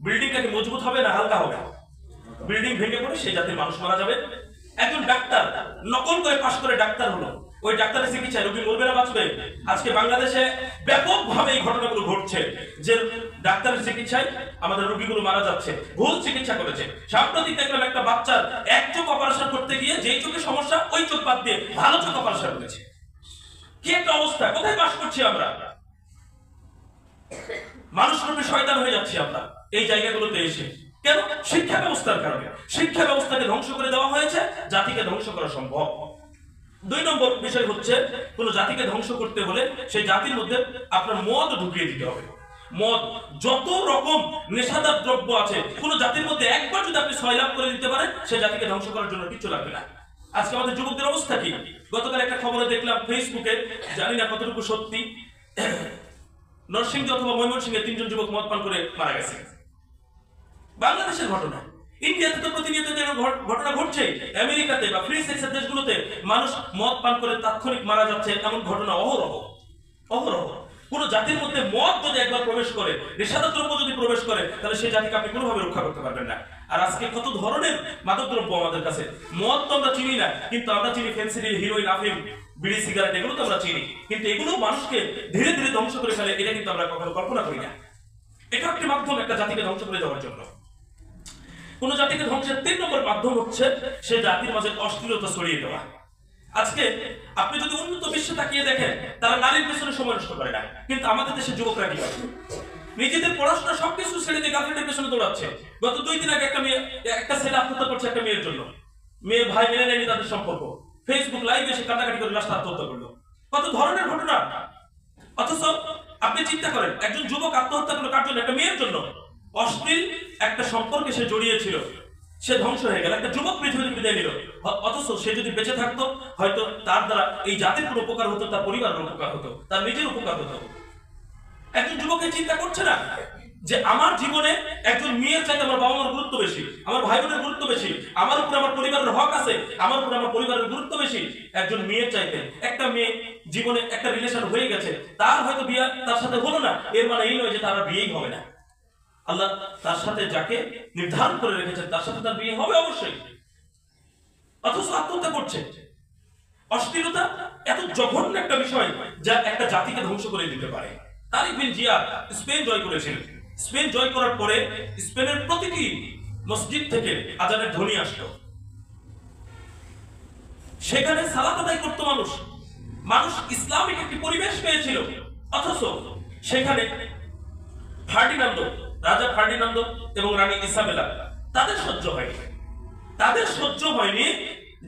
বিল্ডিংটা কি মজবুত হবে না হালকা হবে? বিল্ডিং ভেঙে পড়ে সেই জাতির মানুষ মারা যাবে। একজন ডাক্তার নকল করে পাশ করে ডাক্তার হলো, ওই ডাক্তারের চিকিৎসায় রোগী মরবে না বাঁচবে? আজকে বাংলাদেশে ব্যাপকভাবে এই ঘটনাগুলো ঘটছে যে ডাক্তারের চিকিৎসায় আমাদের রোগীগুলো মারা যাচ্ছে, ভুল চিকিৎসা করেছে। সাম্প্রতিক দেখলাম একটা বাচ্চার 1 চোখ অপারেশন করতে গিয়ে যেই চোখে সমস্যা ওই চোখ বাদ দিয়ে ভালো চোখ অপারেশন করেছে। কি একটা অবস্থা! কোথায় বাস করছি আমরা? মানুষ রূপে শয়তান হয়ে যাচ্ছি আমরা এই জায়গাগুলোতে এসে। কেন? শিক্ষা ব্যবস্থার কারণে। শিক্ষা ব্যবস্থাকে ধ্বংস করে দেওয়া হয়েছে, জাতিকে ধ্বংস করা সম্ভব। দুই নম্বর বিষয় হচ্ছে, কোন জাতিকে ধ্বংস করতে হলে সেই জাতির মধ্যে আপনার মদ ঢুকিয়ে দিতে হবে। মদ, যত রকম নেশাদার দ্রব্য আছে, কোন জাতির মধ্যে একবার যদি আপনি সয়লাভ করে দিতে পারেন, সেই জাতিকে ধ্বংস করার জন্য কিছু লাগবে না। আজকে আমাদের যুবকদের অবস্থা কি? গতকাল একটা খবরে দেখলাম ফেসবুকে, জানি না কতটুকু সত্যি, নরসিংদী অথবা ময়মনসিংহে 3 জন যুবক মদ পান করে মারা গেছে। বাংলাদেশের ঘটনা, ইন্ডিয়াতে তো প্রতিনিয়ত ঘটনা ঘটছে, আমেরিকাতে বা ফ্রি সেক্সের দেশগুলোতে মানুষ মদ পান করে তাৎক্ষণিক মারা যাচ্ছে, এমন ঘটনা অহরহ অহরহ। কোন জাতির মধ্যে মদ যদি একবার প্রবেশ করে, নেশাদার দ্রব্য যদি প্রবেশ করে, তাহলে সেই জাতিকে আপনি কোনোভাবে রক্ষা করতে পারবেন না। আর আজকে কত ধরনের মাদক দ্রব্য আমাদের কাছে, মদ তো আমরা চিনি না, কিন্তু আমরা চিনি ফেন্সিডিল, হিরোইন, আফিম, বিড়ি, সিগারেট, এগুলো তো আমরা চিনি, কিন্তু এগুলো মানুষকে ধীরে ধীরে ধ্বংস করে ফেলে, এটা কিন্তু আমরা কখনো কল্পনা করি না। এটা একটি মাধ্যম একটা জাতিকে ধ্বংস করে দেওয়ার জন্য। কোন জাতিকে ধ্বংসের 3 নম্বর মাধ্যম হচ্ছে সে জাতির মাঝে অশ্লীলতা ছড়িয়ে দেওয়া। আজকে আপনি যদি উন্নত বিশ্বে তাকিয়ে দেখেন, তারা নারীর পেছনে সময় নষ্ট করে না, কিন্তু আমাদের দেশের যুবকরা কি করে? নিজেদের পড়াশোনা সবকিছু ছেড়ে দিয়ে গার্লফ্রেন্ডের পেছনে দৌড়াচ্ছে। গত 2 দিন আগে একটা ছেলে আত্মহত্যা করছে একটা মেয়ের জন্য। মেয়ের ভাই মেনে নেয়নি তাদের সম্পর্ক, ফেসবুক লাইভে এসে কান্নাকাটি করে লাস্ট আত্মহত্যা করলো। কত ধরনের ঘটনা! অথচ আপনি চিন্তা করেন, একজন যুবক আত্মহত্যা করলো কার জন্য? একটা মেয়ের জন্য। অশ্লীল একটা সম্পর্কে সে জড়িয়েছিল, সে ধ্বংস হয়ে গেল, একটা যুবক পৃথিবী থেকে বিদায় নিল। অথচ সে যদি বেঁচে থাকতো, হয়তো তার দ্বারা এই জাতির কোনো উপকার হতো, তার পরিবারের উপকার হতো, তার নিজের উপকার হতো। একজন যুবকে চিন্তা করছে না যে আমার জীবনে একজন মেয়ের চাইতে আমার বাবা মার গুরুত্ব বেশি, আমার ভাই বোনের গুরুত্ব বেশি, আমার উপরে আমার পরিবারের হক আছে, আমার উপরে আমার পরিবারের গুরুত্ব বেশি একজন মেয়ের চাইতে। একটা মেয়ে জীবনে একটা রিলেশন হয়ে গেছে, তার হয়তো বিয়ে তার সাথে হলো না, এর মানে এই নয় যে তার বিয়েই হবে না। আল্লাহ তার সাথে যাকে নির্ধারণ করে রেখেছেন তার সাথে তার বিয়ে হবে অবশ্যই, অথচ আত্মহত্যা করছে। অশ্লীলতা এত জঘন্য একটা বিষয় যা একটা জাতিকে ধ্বংস করে দিতে পারে। তারিক বিন জিয়াদ স্পেন জয় করেছিলেন। স্পেন জয় করার পরে স্পেনের প্রতিটি মসজিদ থেকে আজানের ধ্বনি আসতো, সেখানে সালাত আদায় করতো মানুষ। মানুষ ইসলামিক একটি পরিবেশ পেয়েছিল, অথচ সেখানে ফার্ডিনান্দো, রাজা ফার্ডিনান্দো এবং রানী ইসাবেলা, তাদের সহ্য হয়নি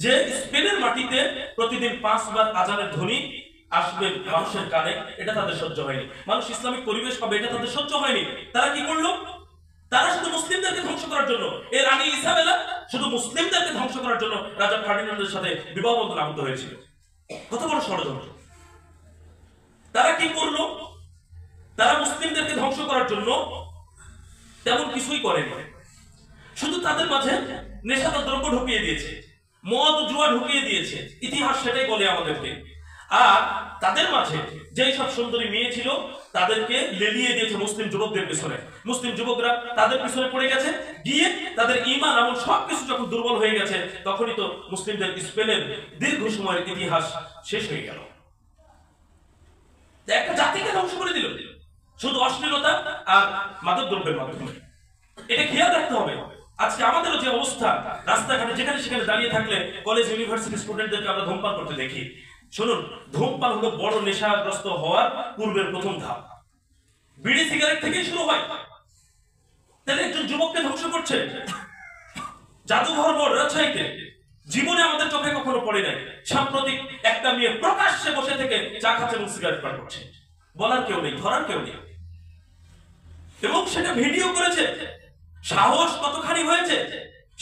যে স্পেনের মাটিতে প্রতিদিন 5 বার আজানের ধ্বনি আসবে মানুষের কানে, এটা তাদের সহ্য হয়নি। মানুষ ইসলামিক পরিবেশ পাবে, এটা তাদের সহ্য হয়নি। তারা কি করলো? তারা শুধু মুসলিমদেরকে ধ্বংস করার জন্য, এই রানী ইসাবেলা শুধু মুসলিমদেরকে ধ্বংস করার জন্য রাজা ফার্ডিনান্দোর সাথে বিবাহ বন্ধন আবদ্ধ হয়েছিল। কত বড় ষড়যন্ত্র! তারা কি করলো? তারা মুসলিমদেরকে ধ্বংস করার জন্য তেমন কিছুই করেনি, শুধু তাদের মাঝে নেশাদার দ্রব্য ঢুকিয়ে দিয়েছে, মদ জুয়া ঢুকিয়ে দিয়েছে। ইতিহাস সেটাই বলে আমাদেরকে। আর তাদের মাঝে যেই সব সুন্দরী মেয়ে ছিল তাদেরকে লেলিয়ে দিয়েছে মুসলিম যুবকদের পিছনে। মুসলিম যুবকরা তাদের পিছনে পড়ে গেছে, গিয়ে তাদের ঈমান এবং সবকিছু যখন দুর্বল হয়ে গেছে, তখনই তো মুসলিমদের স্পেনের দীর্ঘ সময়ের ইতিহাস শেষ হয়ে গেল। একটা জাতিকে ধ্বংস করে দিল শুধু অশ্লীলতা আর মাদক দ্রব্যের মাধ্যমে। এটা খেয়াল রাখতে হবে। আজকে আমাদেরও যে অবস্থা, রাস্তাঘাটে যেখানে সেখানে দাঁড়িয়ে থাকলে কলেজ ইউনিভার্সিটি স্টুডেন্টদেরকে আমরা ধূমপান করতে দেখি। শুনুন, ধূমপান হলো বড় নেশাগ্রস্ত হওয়ার পূর্বের প্রথম ধাপ। বিড়ি সিগারেট থেকেই শুরু হয়। তাহলে একজন যুবককে ধ্বংস করছে। জাদুঘর মোড় রাজশাহীতে জীবনে আমাদের চোখে কখনো পড়ে নাই। সাম্প্রতিক একটা মেয়ে প্রকাশ্যে বসে থেকে চা খাচ্ছে এবং সিগারেট পান করছে, বলার কেউ নেই, ধরার কেউ নেই, এবং সেটা ভিডিও করেছে। সাহস কতখানি হয়েছে!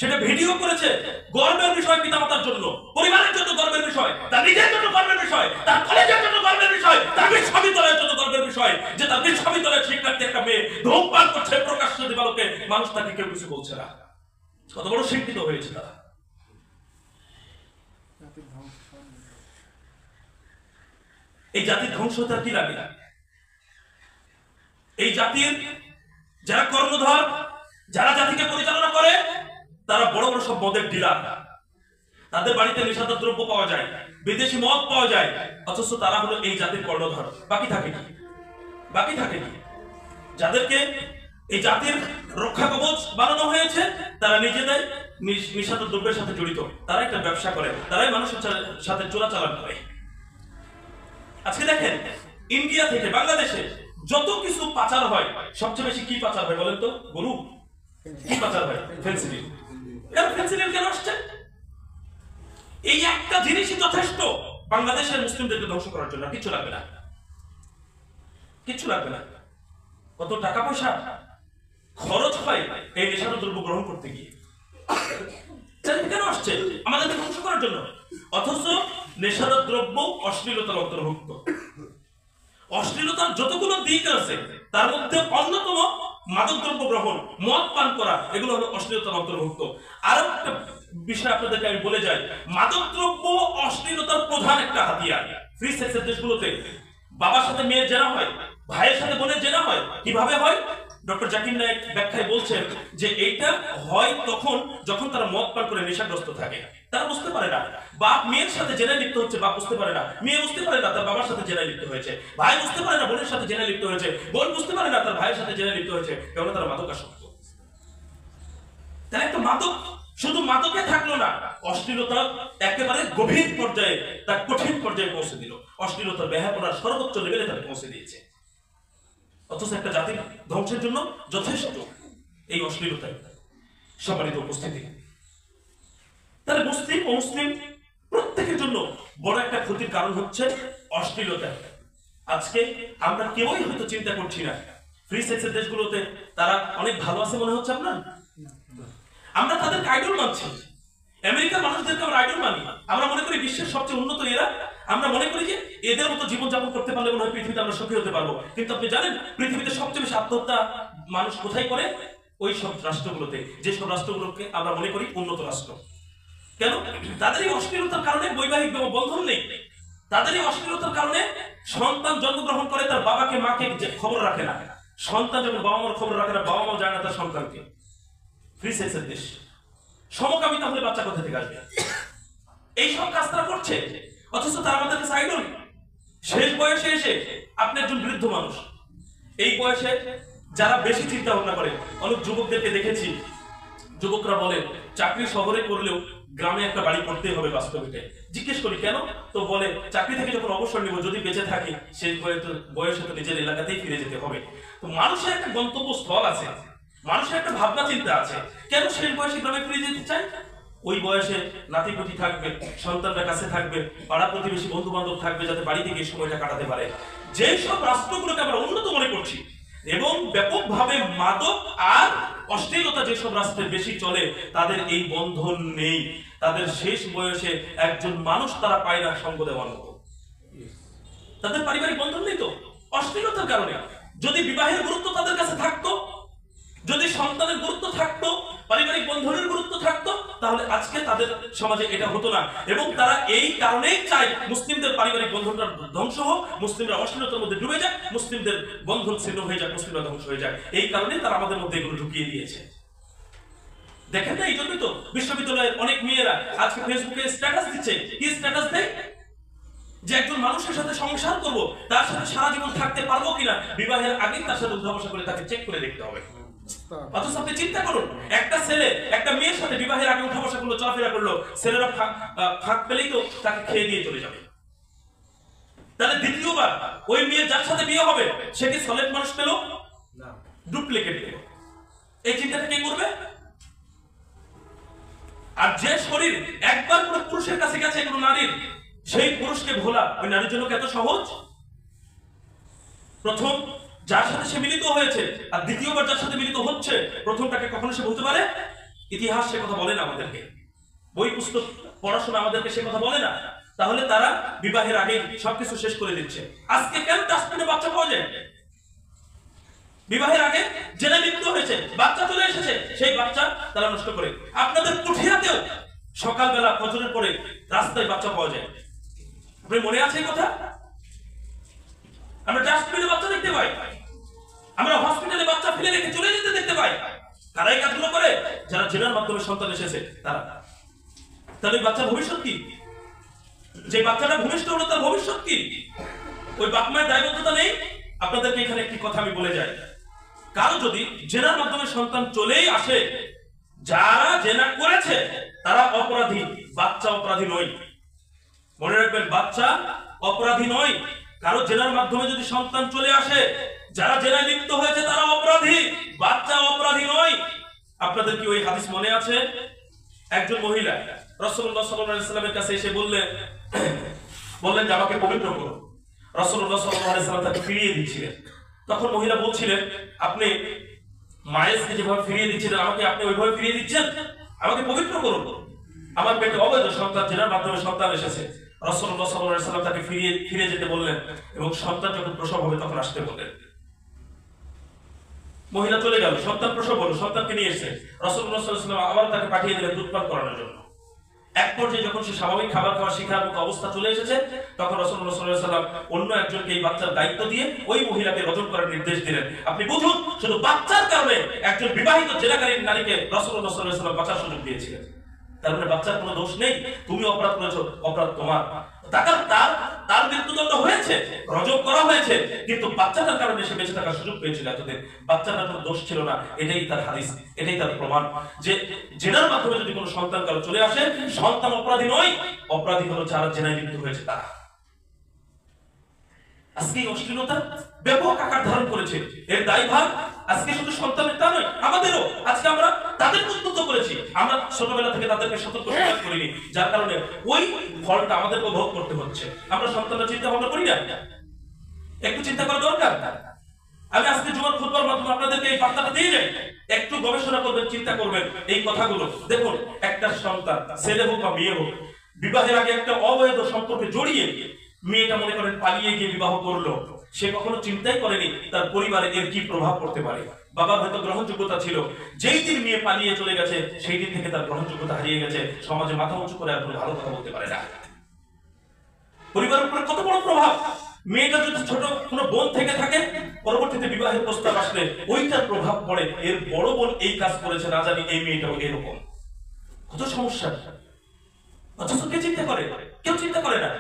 সেটা ভিডিও করেছে। গর্বের বিষয় পিতামাতার জন্য, পরিবারের জন্য গর্বের বিষয়, তার নিজের জন্য গর্বের বিষয়, তার কলেজের জন্য গর্বের বিষয়, তার বিশ্ববিদ্যালয়ের জন্য গর্বের বিষয় যে তার বিশ্ববিদ্যালয়ের শিক্ষার্থী একটা মেয়ে ধূমপান করছে প্রকাশ্যে দিবালোকে, মানুষ তাকে কেউ কিছু বলছে না। কত বড় শিক্ষিত হয়েছে তারা! এই জাতির ধ্বংস তার কি লাগে? এই জাতির যারা কর্ণধর, যারা জাতিকে পরিচালনা করে, তারা বড় বড় সব মদের ডিলার। তাদের বাড়িতে নেশাদার দ্রব্য পাওয়া যায়, বিদেশি মদ পাওয়া যায়, অথচ তারা হলো এই জাতির কর্ণধর। বাকি থাকে কি? যাদেরকে এই জাতির রক্ষা কবচ বানানো হয়েছে, তারা নিজেদের নেশাদার দ্রব্যের সাথে জড়িত। তারা একটা ব্যবসা করে, তারাই মানুষের সাথে চোরাচালান করে। আজকে দেখেন, ইন্ডিয়া থেকে বাংলাদেশে যত কিছু পাচার হয়, সবচেয়ে বেশি কি পাচার হয় বলেন তো? গরু। কি পাচার হয়? ফেন্সিডিল। ফেন্সিডিল কেন আসছে? এই একটা জিনিসই যথেষ্ট বাংলাদেশের মুসলিমদেরকে ধ্বংস করার জন্য। কিচ্ছু লাগবে না, কিচ্ছু লাগবে না। কত টাকা পয়সা খরচ হয় এই নেশার দ্রব্য গ্রহণ করতে গিয়ে। কেন আসছে? আমাদেরকে ধ্বংস করার জন্য। অথচ নেশার দ্রব্য অশ্লীলতার অন্তর্ভুক্ত। অশ্লীলতার যতগুলো দিক আছে তার মধ্যে অন্যতম মাদকদ্রব্য গ্রহণ, মদ পান করা, এগুলো হলো অশ্লীলতার অন্তর্ভুক্ত। আরো একটা বিষয় আপনাদেরকে আমি বলে যাই, মাদকদ্রব্য অশ্লীলতার প্রধান একটা হাতিয়ার। ফ্রি সেক্সের দেশগুলোতে বাবার সাথে মেয়ের জেনা হয়, ভাইয়ের সাথে বোনের জেনা হয়। কিভাবে হয়? ডক্টর জাকির নায়েক ব্যাখ্যায় বলছেন যে এইটা হয় তখন যখন তারা মদ পান করে নেশাগ্রস্ত থাকে। তারা বুঝতে পারে না বাপ মেয়ের সাথে জেনায় লিপ্ত হচ্ছে, বাপ বুঝতে পারে না, মেয়ে বুঝতে পারে না তার বাবার সাথে জেনায় লিপ্ত হয়েছে, ভাই বুঝতে পারে না বোনের সাথে জেনায় লিপ্ত হয়েছে, বোন বুঝতে পারে না তার ভাইয়ের সাথে জেনায় লিপ্ত হয়েছে, কেননা তারা মাদকাসক্ত। তাহলে একটা মাদক শুধু মাদকে থাকলো না, অশ্লীলতা একেবারে গভীর পর্যায়ে, তার কঠিন পর্যায়ে পৌঁছে দিল। অশ্লীলতার ব্যাহাপনার সর্বোচ্চ লেভেলে তাকে পৌঁছে দিয়েছে। অথচ একটা জাতির ধ্বংসের জন্য যথেষ্ট এই অশ্লীলতায় সম্মানিত উপস্থিতি। তাহলে মুসলিম ও মুসলিম প্রত্যেকের জন্য বড় একটা ক্ষতির কারণ হচ্ছে অশ্লীলতা। আজকে আমরা কেউই হয়তো চিন্তা করছি না ফ্রি সেক্সের দেশগুলোতে তারা অনেক ভালো আছে মনে হচ্ছে আপনার। আমরা তাদেরকে আইডল মানছি, আমেরিকার মানুষদেরকে আমরা আইডল মানি। আমরা মনে করি বিশ্বের সবচেয়ে উন্নত এরা। আমরা মনে করি যে এদের মতো জীবনযাপন করতে পারলে মনে হয় পৃথিবীতে আমরা সুখী হতে পারবো। কিন্তু আপনি জানেন পৃথিবীতে সবচেয়ে বেশি আত্মহত্যা মানুষ কোথায় করে? ওই সব রাষ্ট্রগুলোতে, যেসব রাষ্ট্রগুলোকে আমরা মনে করি উন্নত রাষ্ট্র। কেন? তাদের এই অশ্লীলতার কারণে বৈবাহিক বন্ধন নেই। তাদের এই অশ্লীলতার কারণে সন্তান জন্মগ্রহণ করে তার বাবাকে মাকে খবর রাখে না। সন্তান যখন বাবা মার খবর রাখে না, বাবা মাও জানে না তার সন্তানকে। ফ্রি সেক্সের দেশ, সমকামিতা হলে বাচ্চা কোথা থেকে আসবে? এইসব কাজ তারা করছে, অথচ তারা আমাদের কাছে আইডল। শেষ বয়সে এসে আপনি একজন বৃদ্ধ মানুষ, এই বয়সে যারা বেশি চিন্তা ভাবনা করে, অনেক যুবকদেরকে দেখেছি, যুবকরা বলে চাকরি শহরে করলেও গ্রামে একটা বাড়ি করতেই হবে বাস্তবিকে। জিজ্ঞেস করি কেন? তো বলে চাকরি থেকে যখন অবসর নিব, যদি বেঁচে থাকি সেই বয়সে তো নিজের এলাকাতেই ফিরে যেতে হবে। তো মানুষের একটা গন্তব্যস্থল আছে, মানুষের একটা ভাবনা চিন্তা আছে। কেন শেষ বয়সে গ্রামে ফিরে যেতে চাই? ওই বয়সে নাতিপুতি থাকবে, সন্তানরা কাছে থাকবে, পাড়া প্রতিবেশী বন্ধু বান্ধব থাকবে, যাতে বাড়ি থেকে এই সময়টা কাটাতে পারে। যেসব রাষ্ট্রগুলোকে আমরা উন্নত মনে করছি এবং ব্যাপকভাবে মাদক আর অশ্লীলতা যেসব রাষ্ট্রে বেশি চলে, তাদের এই বন্ধন নেই। তাদের শেষ বয়সে একজন মানুষ তারা পায় না সঙ্গ দেওয়ার মতো। তাদের পারিবারিক বন্ধন নেই তো অশ্লীলতার কারণে। যদি বিবাহের গুরুত্ব তাদের কাছে থাকতো, যদি সন্তানের গুরুত্ব থাকতো, পারিবারিক বন্ধনের গুরুত্ব থাকতো, তাহলে আজকে তাদের সমাজে এটা হতো না। এবং তারা এই কারণেই চায় মুসলিমদের পারিবারিক বন্ধনটা ধ্বংস হোক, মুসলিমরা অশ্লীলতার মধ্যে ডুবে যায়, মুসলিমদের বন্ধন ছিন্ন হয়ে যায়, মুসলিমরা ধ্বংস হয়ে যায়। এই কারণে তারা আমাদের মধ্যে এগুলো ঢুকিয়ে দিয়েছে। দেখেন না, এই জন্যই তো বিশ্ববিদ্যালয়ের অনেক মেয়েরা আজকে ফেসবুকে স্ট্যাটাস দিচ্ছে। কি স্ট্যাটাস দেয়? যে একজন মানুষের সাথে সংসার করব, তার সাথে সারা জীবন থাকতে পারবো কিনা, বিবাহের আগে তার সাথে উঠা বসা করে তাকে চেক করে দেখতে হবে। অথচ আপনি চিন্তা করুন, একটা ছেলে একটা মেয়ের সাথে বিবাহের আগে উঠা বসা করলো, চলাফেরা করলো, ছেলেরা ফাঁক পেলেই তো তাকে খেয়ে দিয়ে চলে যাবে। তাহলে দ্বিতীয়বার ওই মেয়ে যার সাথে বিয়ে হবে সে কি সলিড মানুষ পেল না, ডুপ্লিকেট পেল। এই চিন্তাটা কে করবে? আর যে শরীর একবার কোনো পুরুষের কাছে গেছে, কোনো নারীর, সেই পুরুষকে ভোলা ওই নারীর জন্য এত সহজ? প্রথম যার সাথে সে মিলিত হয়েছে আর দ্বিতীয়বার যার সাথে মিলিত হচ্ছে, প্রথমটাকে কখনো সে বলতে পারে? ইতিহাস সে কথা বলে না আমাদেরকে, বই পুস্তক পড়াশোনা আমাদেরকে সে কথা বলে না। তাহলে তারা বিবাহের আগে সবকিছু শেষ করে দিচ্ছে। আজকে কেন ডাস্টবিনে বাচ্চা পাওয়া যায়? বিবাহের আগে জেনে লিপ্ত হয়েছে, বাচ্চা চলে এসেছে, সেই বাচ্চা তারা নষ্ট করে। আপনাদের পুঠিয়াতেও সকালবেলা ফজরের পরে রাস্তায় বাচ্চা পাওয়া যায়। আপনার মনে আছে এই কথা? আমরা ডাস্টবিনে বাচ্চা দেখতে পাই, আমরা হসপিটালে বাচ্চা ফেলে রেখে চলে যেতে দেখতে পাই। কারা এই কাজগুলো করে? যারা জেনার মাধ্যমে সন্তান এসেছে তারা। তাহলে ওই বাচ্চার ভবিষ্যৎ কি? যে বাচ্চাটা ভূমিষ্ঠ হলো তার ভবিষ্যৎ কি? ওই বাপ মায়ের দায়বদ্ধতা নেই? আপনাদেরকে এখানে একটি কথা আমি বলে যাই, কারো যদি জেনার মাধ্যমে সন্তান চলেই আসে, যারা জেনা করেছে তারা অপরাধী, বাচ্চা অপরাধী নয়। মনে রাখবেন, বাচ্চা অপরাধী নয়। কারো জেনার মাধ্যমে যদি সন্তান চলে আসে, যারা জেনায় লিপ্ত হয়েছে তারা অপরাধী, বাচ্চা অপরাধী নয়। আপনাদের কি ওই হাদিস মনে আছে? একজন মহিলা রাসূলুল্লাহ সাল্লাল্লাহু আলাইহি ওয়াসাল্লামের কাছে এসে বললেন যে আমাকে পবিত্র করুন। রাসূলুল্লাহ সাল্লাল্লাহু আলাইহি ওয়াসাল্লাম তাকে ফিরিয়ে দিচ্ছিলেন। তখন মহিলা বলছিলেন, আপনি মায়েসকে যেভাবে ফিরিয়ে দিচ্ছিলেন আমাকে আপনি ওইভাবে ফিরিয়ে দিচ্ছেন, আমাকে পবিত্র করুন। আমার পেটে অবৈধ সন্তান, যেটার মাধ্যমে সন্তান এসেছে। রাসূলুল্লাহ সাল্লাল্লাহু আলাইহি ওয়াসাল্লাম তাকে ফিরে যেতে বললেন এবং সন্তান যখন প্রসব হবে তখন আসতে বললেন। মহিলা চলে গেল, সন্তান প্রসব হলো, সন্তানকে নিয়ে এসে রাসূলুল্লাহ সাল্লাল্লাহু আলাইহি ওয়াসাল্লাম আবার তাকে পাঠিয়ে দিলেন দুধ পান করানোর জন্য। এক পর্যায়ে যখন সে স্বাভাবিক খাবার খাওয়া শেখার মতো অবস্থা চলে এসেছে, তখন রাসূলুল্লাহ সাল্লাল্লাহু আলাইহি ওয়াসাল্লাম অন্য একজনকে এই বাচ্চার দায়িত্ব দিয়ে ওই মহিলাকে রজম করার নির্দেশ দিলেন। আপনি বুঝুন, শুধু বাচ্চার কারণে একজন বিবাহিত জেনাকারী নারীকে রাসূলুল্লাহ সাল্লাল্লাহু আলাইহি ওয়াসাল্লাম বাঁচার সুযোগ দিয়েছিলেন। তার মানে বাচ্চার কোনো দোষ নেই, তুমি অপরাধ করেছো, অপরাধ তোমার। তার মৃত্যুদণ্ড হয়েছে, রজম করা হয়েছে, কিন্তু বাচ্চাটার কারণে সে বেঁচে থাকার সুযোগ পেয়েছিল এতদিন। বাচ্চাটার কোনো দোষ ছিল না, এটাই তার হাদিস, এটাই তার প্রমাণ যে জেনার মাধ্যমে যদি কোনো সন্তান কারো চলে আসে, সন্তান অপরাধী নয়, অপরাধী হলো যারা জেনায় লিপ্ত হয়েছে তারা। আজকে এই অশ্লীলতা ব্যাপক আকার ধারণ করেছে, এর দায়ভার আজকে শুধু সন্তানের তা নয়, আমাদেরও। আজকে আমরা তাদের উদ্বুদ্ধ করেছি, আমরা ছোটবেলা থেকে তাদেরকে সতর্ক করিনি, যার কারণে ওই ফলটা আমাদেরকে ভোগ করতে হচ্ছে। আমরা সন্তানরা চিন্তা ভাবনা করি না, একটু চিন্তা করা দরকার। আমি আজকে জুমার খুতবার মাধ্যমে আপনাদেরকে এই বার্তাটা দিয়ে যাই, একটু গবেষণা করবেন, চিন্তা করবেন এই কথাগুলো। দেখুন, একটা সন্তান, ছেলে হোক বা মেয়ে হোক, বিবাহের আগে একটা অবৈধ সম্পর্কে জড়িয়ে মেয়েটা মনে করেন পালিয়ে গিয়ে বিবাহ করলো, সে কখনো চিন্তাই করেনি তার পরিবারে এর কি প্রভাব পড়তে পারে। বাবার হয়তো গ্রহণযোগ্যতা ছিল, যেই দিন মেয়ে পালিয়ে চলে গেছে সেই দিন থেকে তার গ্রহণযোগ্যতা হারিয়ে গেছে, সমাজে মাথা উঁচু করে আর ভালো কথা বলতে পারে না। পরিবারের উপরে কত বড় প্রভাব। মেয়েটা যদি ছোট কোনো বোন থেকে থাকে, পরবর্তীতে বিবাহের প্রস্তাব আসলে ওইটার প্রভাব পড়ে, এর বড় বোন এই কাজ করেছে, না জানি এই মেয়েটাও এরকম। কত সমস্যা, অথচ কে চিন্তা করে? কেউ চিন্তা করে না।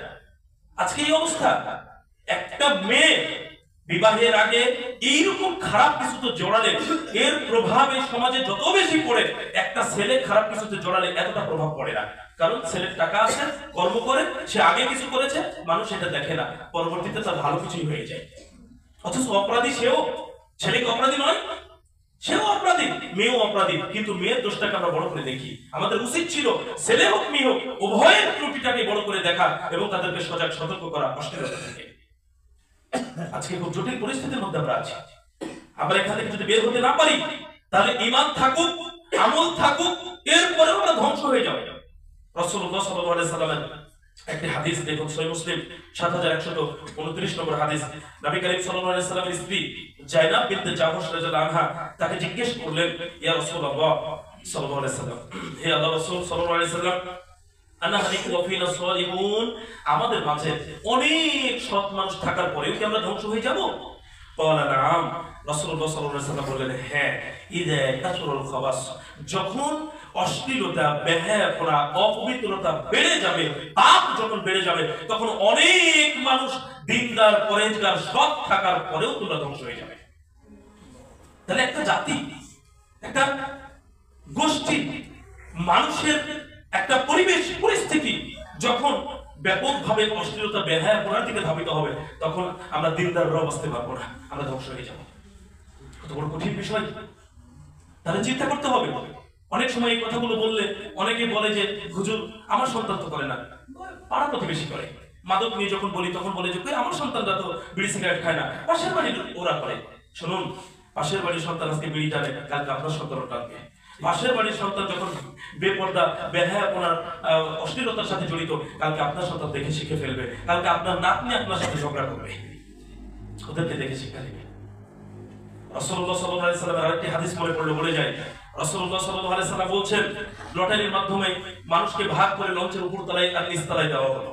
আজকে এই অবস্থা। একটা মেয়ে বিবাহের আগে এইরকম খারাপ কিছুতে জড়ালে এর প্রভাব এই সমাজে যত বেশি পড়ে, একটা ছেলে খারাপ কিছুতে জড়ালে এতটা প্রভাব পড়ে না। কারণ ছেলের টাকা আছে, কর্ম করে, সে আগে কিছু করেছে, মানুষ এটা দেখে না, পরবর্তীতে তার ভালো কিছুই হয়ে যায়। অথচ অপরাধী সেও, ছেলেকে অপরাধী নয়, সেও অপরাধী, মেয়েও অপরাধী, কিন্তু মেয়ের দোষটাকে আমরা বড় করে দেখি। আমাদের উচিত ছিল ছেলে হোক মেয়ে হোক উভয়ের ত্রুটিটাকে বড় করে দেখা এবং তাদেরকে সজাগ সতর্ক করা অশ্লীলতা থেকে। আজকে খুব জটিল পরিস্থিতির মধ্যে আমরা আছি। আমরা এখান থেকে যদি বের হতে না পারি, তাহলে ঈমান থাকুক, আমল থাকুক, এরপরেও আমরা ধ্বংস হয়ে যাব। রাসূলুল্লাহ সাল্লাল্লাহু আলাইহি সাল্লামের একটি হাদিস দেখুন, সহিহ মুসলিম 7129 নম্বর হাদিস। নবী করিম সাল্লাল্লাহু আলাইহি সাল্লামের স্ত্রী জায়নাব বিনতে জাহশ রাদিয়াল্লাহু আনহা তাকে জিজ্ঞেস করলেন, ইয়া রাসূলুল্লাহ সাল্লাল্লাহু আলাইহি সাল্লাম, হে আল্লাহর রাসূল সাল্লাল্লাহু আলাইহি সাল্লাম, আনা হালিকু ওয়া ফিনা সালিহুন, আমাদের মাঝে অনেক সৎ মানুষ থাকার পরেও কি আমরা ধ্বংস হয়ে যাব? ক্বালা নাআম, রাসূলুল্লাহ সাল্লাল্লাহু আলাইহি সাল্লাম বললেন, হ্যাঁ, ইযা কাসুরাল খাবাস, যখন অশ্লীলতা, বেহায়াপনা, অপবিত্রতা বেড়ে যাবে, পাপ যখন বেড়ে যাবে, তখন অনেক মানুষ দিনদার, পরেজগার, সৎ থাকার পরেও তোমরা ধ্বংস হয়ে যাবে। তাহলে একটা জাতি, একটা গোষ্ঠী, মানুষের একটা পরিবেশ পরিস্থিতি যখন ব্যাপকভাবে অশ্লীলতা, বেহায়াপনার দিকে ধাবিত হবে, তখন আমরা দিনদাররাও বাঁচতে পারবো না, আমরা ধ্বংস হয়ে যাব। কত বড় কঠিন বিষয়। তাহলে চিন্তা করতে হবে। অনেক সময় এই কথাগুলো বললে অনেকে বলে যে হুজুর আমার সন্তান তো করে না, পাড়া প্রতিবেশী করে। মাদক নিয়ে যখন বলি তখন বলে যে আমার সন্তানরা তো বিড়ি সিগারেট খায় না, পাশের বাড়ির ওরা করে। শুনুন, পাশের বাড়ির সন্তান আজকে বিড়ি টানে, কালকে আপনার সন্তানও টানবে। পাশের বাড়ির সন্তান যখন বেপর্দা, বেহায়াপনার, অশ্লীলতার সাথে জড়িত, কালকে আপনার সন্তান দেখে শিখে ফেলবে, কালকে আপনার নাতনি আপনার সাথে ঝগড়া করবে, ওদেরকে দেখে শিক্ষা নেবে। রাসূলুল্লাহ সাল্লাল্লাহু আলাইহি সাল্লামের আরেকটি হাদিস মনে পড়লে বলে যায়, রাসূলুল্লাহ সাল্লাল্লাহু আলাইহি সাল্লাম বলছেন, লটারির মাধ্যমে মানুষকে ভাগ করে লঞ্চের উপর তলায় আর নিচ তলায় দেওয়া হলো।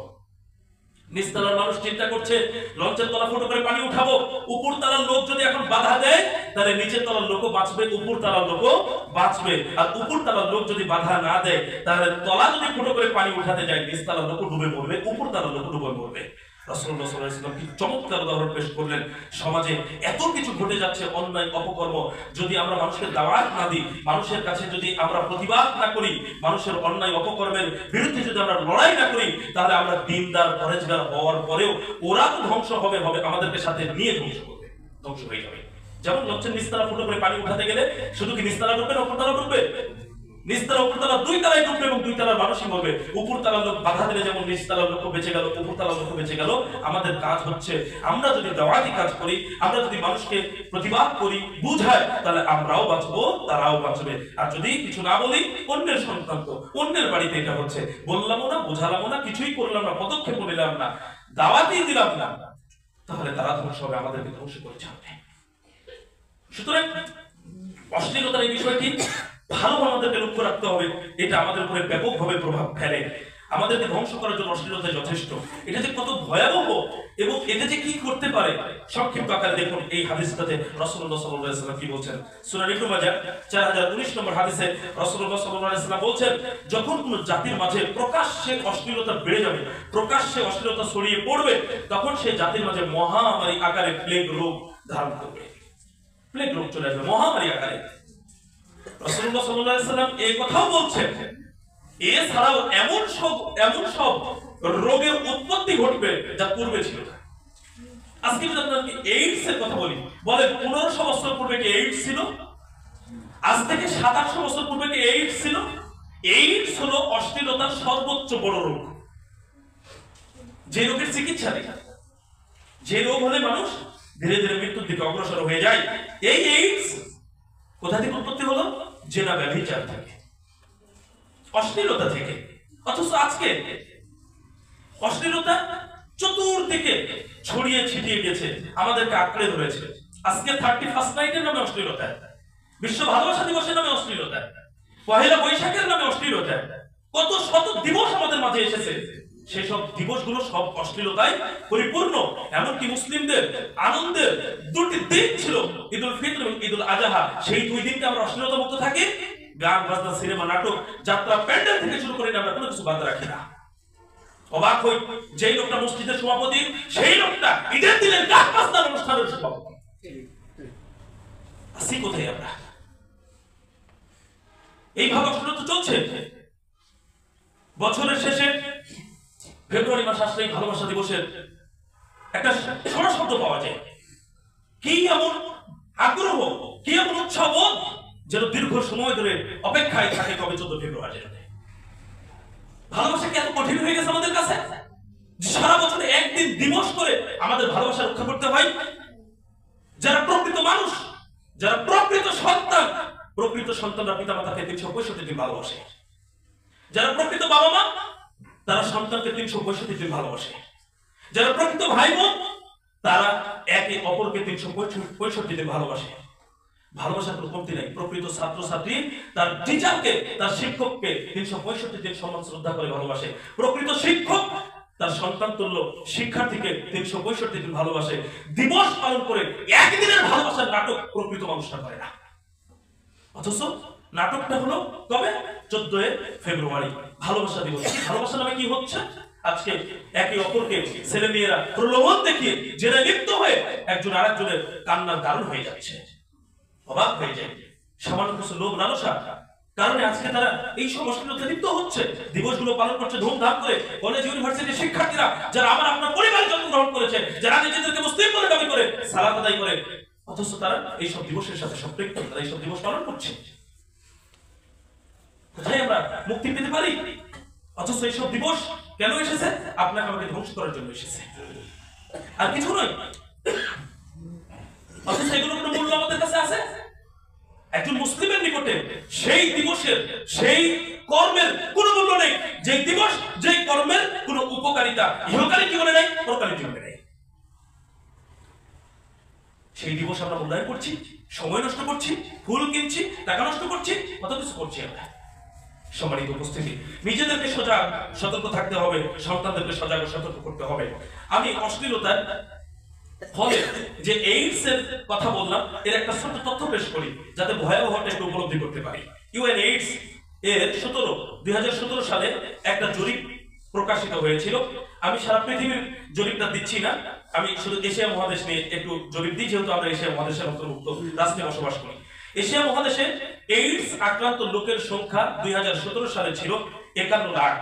নিচতলার মানুষ চিন্তা করছে লঞ্চের তলা ফুটো করে পানি উঠাবো, উপর তলার লোক যদি এখন বাধা দেয় তাহলে নিচের তলার লোকও বাঁচবে, উপর তলার লোকও বাঁচবে। আর উপর তলার লোক যদি বাধা না দেয়, তাহলে তলা যদি ফুটো করে পানি উঠাতে যায়, নিচতলার লোকও ডুবে পড়বে, উপর তলার লোকও ডুবে পড়বে। রাসূলুল্লাহ সাল্লাল্লাহু আলাইহি ওয়াসাল্লাম কি চমৎকার উদাহরণ পেশ করলেন। সমাজে এত কিছু ঘটে যাচ্ছে, অন্যায়, অপকর্ম, যদি আমরা মানুষকে দাওয়াত না দিই, মানুষের কাছে যদি আমরা প্রতিবাদ না করি, মানুষের অন্যায় অপকর্মের বিরুদ্ধে যদি আমরা লড়াই না করি, তাহলে আমরা দিনদার, পরেজগার হওয়ার পরেও ওরা তো ধ্বংস হবে, আমাদেরকে সাথে নিয়ে ধ্বংস করবে, ধ্বংস হয়ে যাবে। যেমন লঞ্চের নিচতলা ফুটো করে পানি উঠাতে গেলে শুধু কি নিচতলা ডুববে না উপরতলা ডুববে? নিচতলা উপরতলা দুই তলায় ডুববে এবং দুই তলার মানুষই বলবে। উপরতলার লোক বাধা দিলে যেমন নিচতলার লোক বেঁচে গেল, উপরতলার লোক বেঁচে গেল। আমাদের কাজ হচ্ছে আমরা যদি দাওয়াতি কাজ করি, আমরা যদি মানুষকে প্রতিবাদ করি, বুঝাই, তাহলে আমরাও বাঁচবো, তারাও বাঁচবে। আর যদি কিছু না বলি, অন্যের সন্তান তো অন্যের বাড়িতে এটা হচ্ছে, বললামও না, বোঝালামও না, কিছুই করলাম না, পদক্ষেপ নিলাম না, দাওয়াতই দিলাম না, তাহলে তারা ধ্বংস হবে, আমাদেরকে ধ্বংস করে ছাড়বে। সুতরাং অশ্লীলতার এই বিষয়টি ভালো আমাদেরকে লক্ষ্য রাখতে হবে। এটা আমাদের উপরে ব্যাপকভাবে প্রভাব ফেলে, আমাদেরকে ধ্বংস করার জন্য অশ্লীলতা যথেষ্ট। এটা যে কত ভয়াবহ এবং এটা যে কি করতে পারে, সংক্ষিপ্ত আকারে দেখুন এই হাদিসটাতে রাসূলুল্লাহ সাল্লাল্লাহু আলাইহি ওয়াসাল্লাম কি বলছেন। সূরা ইবনে মাজাহ 4019 নম্বর হাদিসে রাসূলুল্লাহ সাল্লাল্লাহু আলাইহি ওয়াসাল্লাম বলছেন, যখন কোন জাতির মাঝে প্রকাশ্যে অশ্লীলতা বেড়ে যাবে, প্রকাশ্যে অশ্লীলতা ছড়িয়ে পড়বে, তখন সেই জাতির মাঝে মহামারী আকারে প্লেগ রোগ ধারণ করবে। প্লেগ রোগ চলে আসবে মহামারী আকারে। রাসূলুল্লাহ সাল্লাল্লাহু আলাইহি ওয়াসাল্লাম এই কথাও বলছেন, এছাড়াও এমন সব রোগের উৎপত্তি ঘটবে যা পূর্বে ছিল না। আজকে যদি আপনাকে এইডস এর কথা বলি, বলে 1500 বছর পূর্বে কি এইডস ছিল? আজ থেকে 700-800 বছর পূর্বে কি এইডস ছিল? এইডস হলো অশ্লীলতার সর্বোচ্চ বড় রোগ, যে রোগের চিকিৎসা নেই, যে রোগ হলে মানুষ ধীরে ধীরে মৃত্যুর দিকে অগ্রসর হয়ে যায়। এই এইডস কোথা থেকে উৎপত্তি হলো? জেনা, ব্যভিচার থেকে, অশ্লীলতা থেকে। অথচ আজকে অশ্লীলতা চতুর্দিকে ছড়িয়ে ছিটিয়ে গেছে, আমাদেরকে আঁকড়ে ধরেছে। আজকে 31st নাইটের নামে অশ্লীলতা, বিশ্ব ভালোবাসা দিবসের নামে অশ্লীলতা, পহেলা বৈশাখের নামে অশ্লীলতা, কত শত দিবস আমাদের মাঝে এসেছে, সেই সব দিবসগুলো সব অশ্লীলতায় পরিপূর্ণ। এমনকি মুসলিমদের আনন্দের দুটি দিন ছিল, ঈদুল ফিতর এবং ঈদুল আজহা, সেই দুই দিনকে আমরা অশ্লীলতা মুক্ত থাকি। গান বাজনা, সিনেমা, নাটক, যাত্রা, প্যান্ডেল থেকে শুরু করে আমরা কোনো কিছু বাদ রাখি না। অবাক হই, যেই লোকটা মসজিদের সভাপতি, সেই লোকটা ঈদের দিনের গান বাজনার অনুষ্ঠানের সভাপতি। আসি কোথায় আমরা? এইভাবে অশ্লীলতা চলছে। বছরের শেষে ফেব্রুয়ারি মাস আসলেই ভালোবাসা দিবসের একটা ছোট শব্দ পাওয়া যায়। কি এমন আগ্রহ, কি এমন উৎসব যেন দীর্ঘ সময় ধরে অপেক্ষায় থাকে কবে 14 ফেব্রুয়ারি। ভালোবাসা কি এত কঠিন হয়ে গেছে আমাদের কাছে যে সারা বছরে একদিন দিবস করে আমাদের ভালোবাসা রক্ষা করতে হয়? যারা প্রকৃত মানুষ, যারা প্রকৃত সন্তানরা পিতা মাতাকে 365 দিন ভালোবাসে। যারা প্রকৃত বাবা মা, তারা সন্তানকে 365 দিন ভালোবাসে। যারা প্রকৃত ভাই বোন, তারা একে অপরকে 365 দিন ভালোবাসে। ভালোবাসার কোনো কমতি নাই। প্রকৃত ছাত্র ছাত্রী তার টিচারকে, তার শিক্ষককে 365 দিন সম্মান শ্রদ্ধা করে ভালোবাসে। প্রকৃত শিক্ষক তার সন্তান তুল্য শিক্ষার্থীকে 365 দিন ভালোবাসে। দিবস পালন করে একদিনের ভালোবাসার নাটক প্রকৃত মানুষরা করে না। অথচ নাটকটা হলো কবে? 14 ফেব্রুয়ারি, ভালোবাসা দিবস। ভালোবাসা নামে কি হচ্ছে? আজকে একে অপরকে ছেলে মেয়েরা প্রলোভন দেখিয়ে জেনে লিপ্ত হয়ে একজন আরেকজনের কান্নার কারণ হয়ে যাচ্ছে। অবাক হয়ে যায়, সামান্য কিছু লোভ লালসা কারণে আজকে তারা এই সব অশ্লীলতায় লিপ্ত হচ্ছে। দিবসগুলো পালন করছে ধুমধাম করে কলেজ ইউনিভার্সিটির শিক্ষার্থীরা, যারা আমার আপনার পরিবারে জন্মগ্রহণ করেছে, যারা নিজেদেরকে মুসলিম বলে দাবি করে, সালাত আদায় করে, অথচ তারা এই সব দিবসের সাথে সম্পৃক্ত, তারা এই সব দিবস পালন করছে। কোথায় আমরা মুক্তি পেতে পারি? অথচ এই সব দিবস কেন এসেছে? আপনাকে আমাকে ধ্বংস করার জন্য এসেছে, আর কিছু নয়। অথচ এগুলো কোনো মূল্য আমাদের কাছে আছে? একজন মুসলিমের নিকটে সেই দিবসের, সেই কর্মের কোনো মূল্য নেই, যে দিবস, যে কর্মের কোনো উপকারিতা ইহকালীন জীবনে নেই, পরকালীন জীবনে নেই। সেই দিবস আমরা মূল্যায়ন করছি, সময় নষ্ট করছি, ফুল কিনছি, টাকা নষ্ট করছি, কত কিছু করছি আমরা। সম্মানিত উপস্থিতি, নিজেদেরকে সজাগ সতর্ক থাকতে হবে, সন্তানদেরকে সজাগ সতর্ক করতে হবে। আমি অশ্লীলতার ফলে যে এইডস এর কথা বললাম, এর একটা ছোট তথ্য পেশ করি যাতে ভয়াবহটা একটু উপলব্ধি করতে পারি। ইউএন এইডস এর 2017 সালে একটা জরিপ প্রকাশিত হয়েছিল। আমি সারা পৃথিবীর জরিপটা দিচ্ছি না, আমি শুধু এশিয়া মহাদেশ নিয়ে একটু জরিপ দিই, যেহেতু আমরা এশিয়া মহাদেশের অন্তর্ভুক্ত রাষ্ট্রে বসবাস করি। এশিয়া মহাদেশে এইডস আক্রান্ত লোকের সংখ্যা 2017 সালে ছিল 51 লাখ।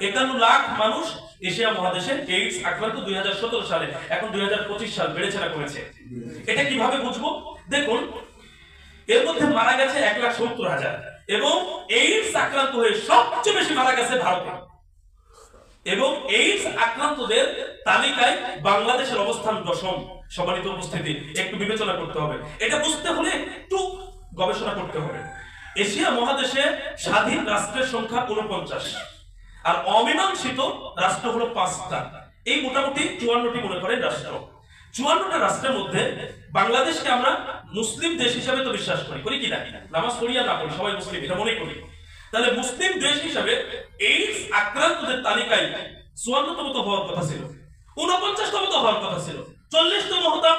51 লাখ মানুষ এশিয়া মহাদেশে এইডস আক্রান্ত 2017 সালে। এখন 2025 সাল, বেড়েছে না কমেছে? এটা কিভাবে বুঝবো? দেখুন, এর মধ্যে মারা গেছে 1,70,000, এবং এইডস আক্রান্ত হয়ে সবচেয়ে বেশি মারা গেছে ভারতে। এবং এইডস আক্রান্তদের তালিকায় বাংলাদেশের অবস্থান 10ম। সম্মানিত উপস্থিতি, একটু বিবেচনা করতে হবে। এটা বুঝতে হলে একটু গবেষণা করতে হবে। এশিয়া মহাদেশে স্বাধীন রাষ্ট্রের সংখ্যা 49 আর অমীমাংসিত রাষ্ট্র হলো 5টা। এই মোটামুটি 54টি মনে করেন রাষ্ট্র। 54টা রাষ্ট্রের মধ্যে বাংলাদেশকে আমরা মুসলিম দেশ হিসেবে তো বিশ্বাস করি কি না? নামাজ পড়ি আর না পড়ি সবাই মুসলিম, এটা মনে করি। তাহলে মুসলিম দেশ হিসেবে এইডস আক্রান্তদের তালিকায় 54তম তো হওয়ার কথা ছিল, 49তম তো হওয়ার কথা ছিল, 40তম হতাম,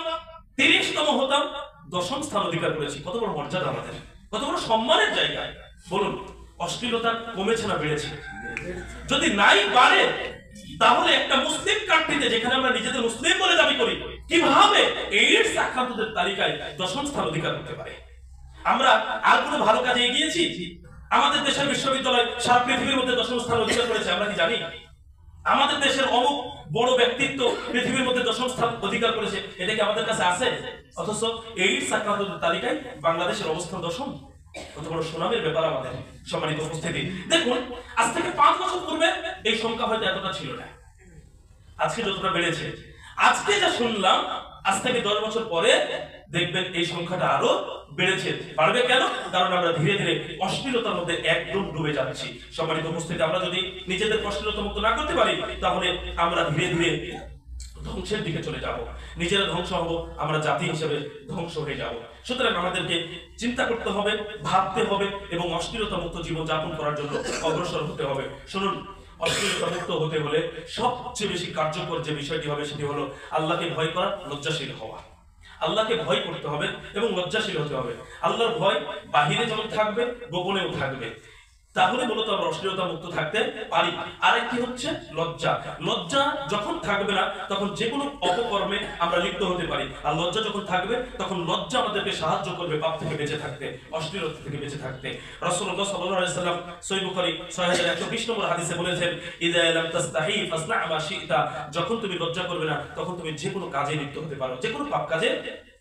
30তম হতাম, 10ম স্থান অধিকার করেছি। কত বড় মর্যাদা আমাদের, কত বড় সম্মানের জায়গা। বলুন, অশ্লীলতা কমেছে না বেড়েছে? যদি নাই বাড়ে, তাহলে একটা মুসলিম কান্ট্রিতে যেখানে আমরা নিজেদের মুসলিম বলে দাবি করি, কিভাবে এইডস আক্রান্তদের তালিকায় 10ম স্থান অধিকার করতে পারে? আমরা আর কোনো ভালো কাজে এগিয়েছি? আমাদের দেশের বিশ্ববিদ্যালয় সারা পৃথিবীর মধ্যে 10ম স্থান অধিকার করেছে, আমরা কি জানি? আমাদের দেশের অমুক বড় ব্যক্তিত্ব পৃথিবীর মধ্যে 10ম স্থান অধিকার করেছে, এটা কি আমাদের কাছে আছে? অথচ এইডস আক্রান্তদের তালিকায় বাংলাদেশের অবস্থান 10ম। কত বড় সুনামের ব্যাপার আমাদের। সম্মানিত উপস্থিতি, দেখুন, আজ থেকে 5 বছর পূর্বে এই সংখ্যা হয়তো এতটা ছিল না, আজকে যতটা বেড়েছে। আজকে যা শুনলাম, আজ থেকে 10 বছর পরে দেখবেন এই সংখ্যাটা আরো বেড়েছে। বাড়বে কেন? কারণ আমরা ধীরে ধীরে অশ্লীলতার মধ্যে একদম ডুবে যাচ্ছি। সম্মানিত উপস্থিতি, আমরা যদি নিজেদের অশ্লীলতা মুক্ত না করতে পারি, তাহলে আমরা ধীরে ধীরে ধ্বংসের দিকে চলে যাব, নিজেরা ধ্বংস হব, আমরা জাতি হিসেবে ধ্বংস হয়ে যাব। সুতরাং আমাদেরকে চিন্তা করতে হবে, ভাবতে হবে এবং অশ্লীলতা মুক্ত জীবন যাপন করার জন্য অগ্রসর হতে হবে। শুনুন, অশ্লীলতা মুক্ত হতে হলে সবচেয়ে বেশি কার্যকর যে বিষয়টি হবে সেটি হলো আল্লাহকে ভয় করা, লজ্জাশীল হওয়া। আল্লাহকে ভয় করতে হবে এবং লজ্জাশীল হতে হবে। আল্লাহর ভয় বাহিরে যেমন থাকবে, গোপনেও থাকবে। তাহলে মূলত আমরা অশ্লীলতা মুক্ত থাকতে পারি। আরেকটি হচ্ছে লজ্জা। লজ্জা যখন থাকবে না, তখন যে কোনো অপকর্মে আমরা লিপ্ত হতে পারি। আর লজ্জা যখন থাকবে, তখন লজ্জা আমাদেরকে সাহায্য করবে পাপ থেকে বেঁচে থাকতে, অশ্লীলতা থেকে বেঁচে থাকতে। রাসূলুল্লাহ সাল্লাল্লাহু আলাইহি ওয়াসাল্লাম সহিহ বুখারী 6120 নম্বর হাদিসে বলেছেন, ইযা লাম তাস্তাহি ফাসনা মা শি'তা। যখন তুমি লজ্জা করবে না, তখন তুমি যে কোনো কাজে লিপ্ত হতে পারো, যে কোনো পাপ কাজে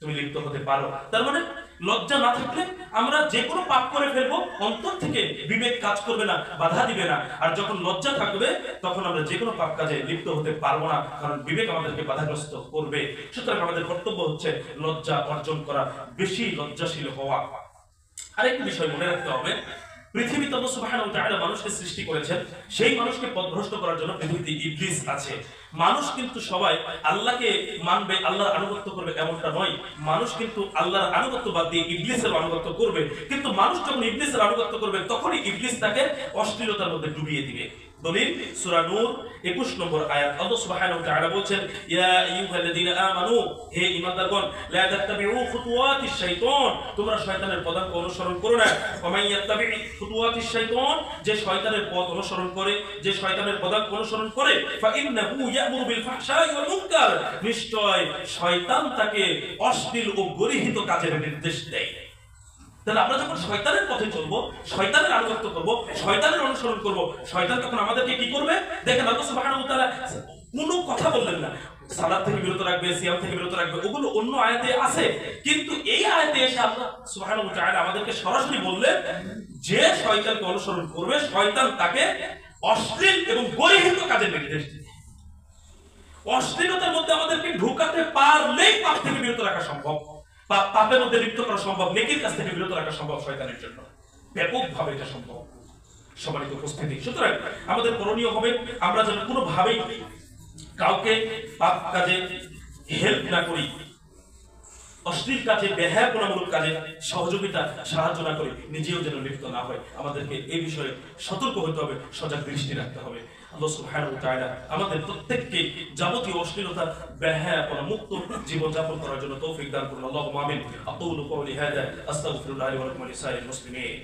তুমি লিপ্ত হতে পারো। তার মানে লজ্জা না থাকলে আমরা যে কোনো পাপ করে ফেলবো, অন্তর থেকে বিবেক কাজ করবে না, বাধা দিবে না। আর যখন লজ্জা থাকবে, তখন আমরা যে কোনো পাপ কাজে লিপ্ত হতে পারবো না, কারণ বিবেক আমাদেরকে বাধাগ্রস্ত করবে। সুতরাং আমাদের কর্তব্য হচ্ছে লজ্জা অর্জন করা, বেশি লজ্জাশীল হওয়া। আরেকটি বিষয় মনে রাখতে হবে, পৃথিবীতে আল্লাহ সুবহানাহু ওয়া তাআলা মানুষকে সৃষ্টি করেছেন, সেই মানুষকে পথভ্রষ্ট করার জন্য পৃথিবীতে ইবলিস আছে। মানুষ কিন্তু সবাই আল্লাহকে মানবে, আল্লাহর আনুগত্য করবে এমনটা নয়। মানুষ কিন্তু আল্লাহর আনুগত্য বাদ দিয়ে ইবলিসের আনুগত্য করবে। কিন্তু মানুষ যখন ইবলিসের আনুগত্য করবে, তখনই ইবলিস তাকে অশ্লীলতার মধ্যে ডুবিয়ে দিবে। দলিল সূরা নূর 21 নম্বর আয়াত। আল্লাহ সুবহানাহু ওয়া তাআলা বলেন, ইয়া আইয়ুহাল্লাযীনা আমানু, হে ঈমানদারগণ, লা তাত্তাবিউ খুতুওয়াতিশ শাইতান, তোমরা শয়তানের পদাঙ্ক অনুসরণ করো না। ওয়া মান ইয়াত্তাবি খুতুওয়াতিশ শাইতান, যে শয়তানের পথ অনুসরণ করে, যে শয়তানের পদাঙ্ক অনুসরণ করে, ফা ইন্নাহু ইয়া'মুরু বিল ফাহশাই ওয়াল মুনকার, নিশ্চয় শয়তান তাকে অশ্লীল ও গর্হিত কাজের নির্দেশ দেয়। তাহলে আমরা যখন শয়তানের পথে চলবো, শয়তানের আনুগত্য করব, শয়তানের অনুসরণ করব, শয়তান তখন আমাদেরকে কি করবে? দেখেন, আল্লাহ সুবহানাহু ওয়া তাআলা কোনো কথা বললেন না, সালাত থেকে বিরত রাখবে, সিয়াম থেকে বিরত রাখবে, ওগুলো অন্য আয়াতে আছে। কিন্তু এই আয়াতে এসে আল্লাহ সুবহানাহু ওয়া তাআলা আমাদেরকে সরাসরি বললেন, যে শয়তানকে অনুসরণ করবে, শয়তান তাকে অশ্লীল এবং গর্হিত কাজের নির্দেশ দেবে। অশ্লীলতার মধ্যে আমাদেরকে ঢুকাতে পারলেই পাপ থেকে বিরত রাখা সম্ভব, পাপের মধ্যে লিপ্ত করা সম্ভব, নেকির কাছ থেকে বিরত রাখা সম্ভব শয়তানের জন্য। ব্যাপকভাবে এটা সম্ভব। সম্মানিত উপস্থিতি, সুতরাং আমাদের করণীয় হবে, আমরা যেন কোনোভাবেই কাউকে পাপ কাজে হেল্প না করি, অশ্লীল কাজে, বেহায়াপনামূলক কাজে সহযোগিতা, সাহায্য না করি, নিজেও যেন লিপ্ত না হয়। আমাদেরকে এই বিষয়ে সতর্ক হতে হবে, সজাগ দৃষ্টি রাখতে হবে। আল্লাহ সুবহানাহু ওয়া তাআলা আমাদের প্রত্যেককে যাবতীয় অশ্লীলতা, বেহায়াপনা মুক্ত জীবন যাপন করার জন্য তৌফিক দান করুন। আল্লাহুম্মা আমিন। আকুলু কওলি হাযা আস্তাগফিরুল্লাহ লি ওয়া লাকুম ওয়া লিসাইরিল মুসলিমিন।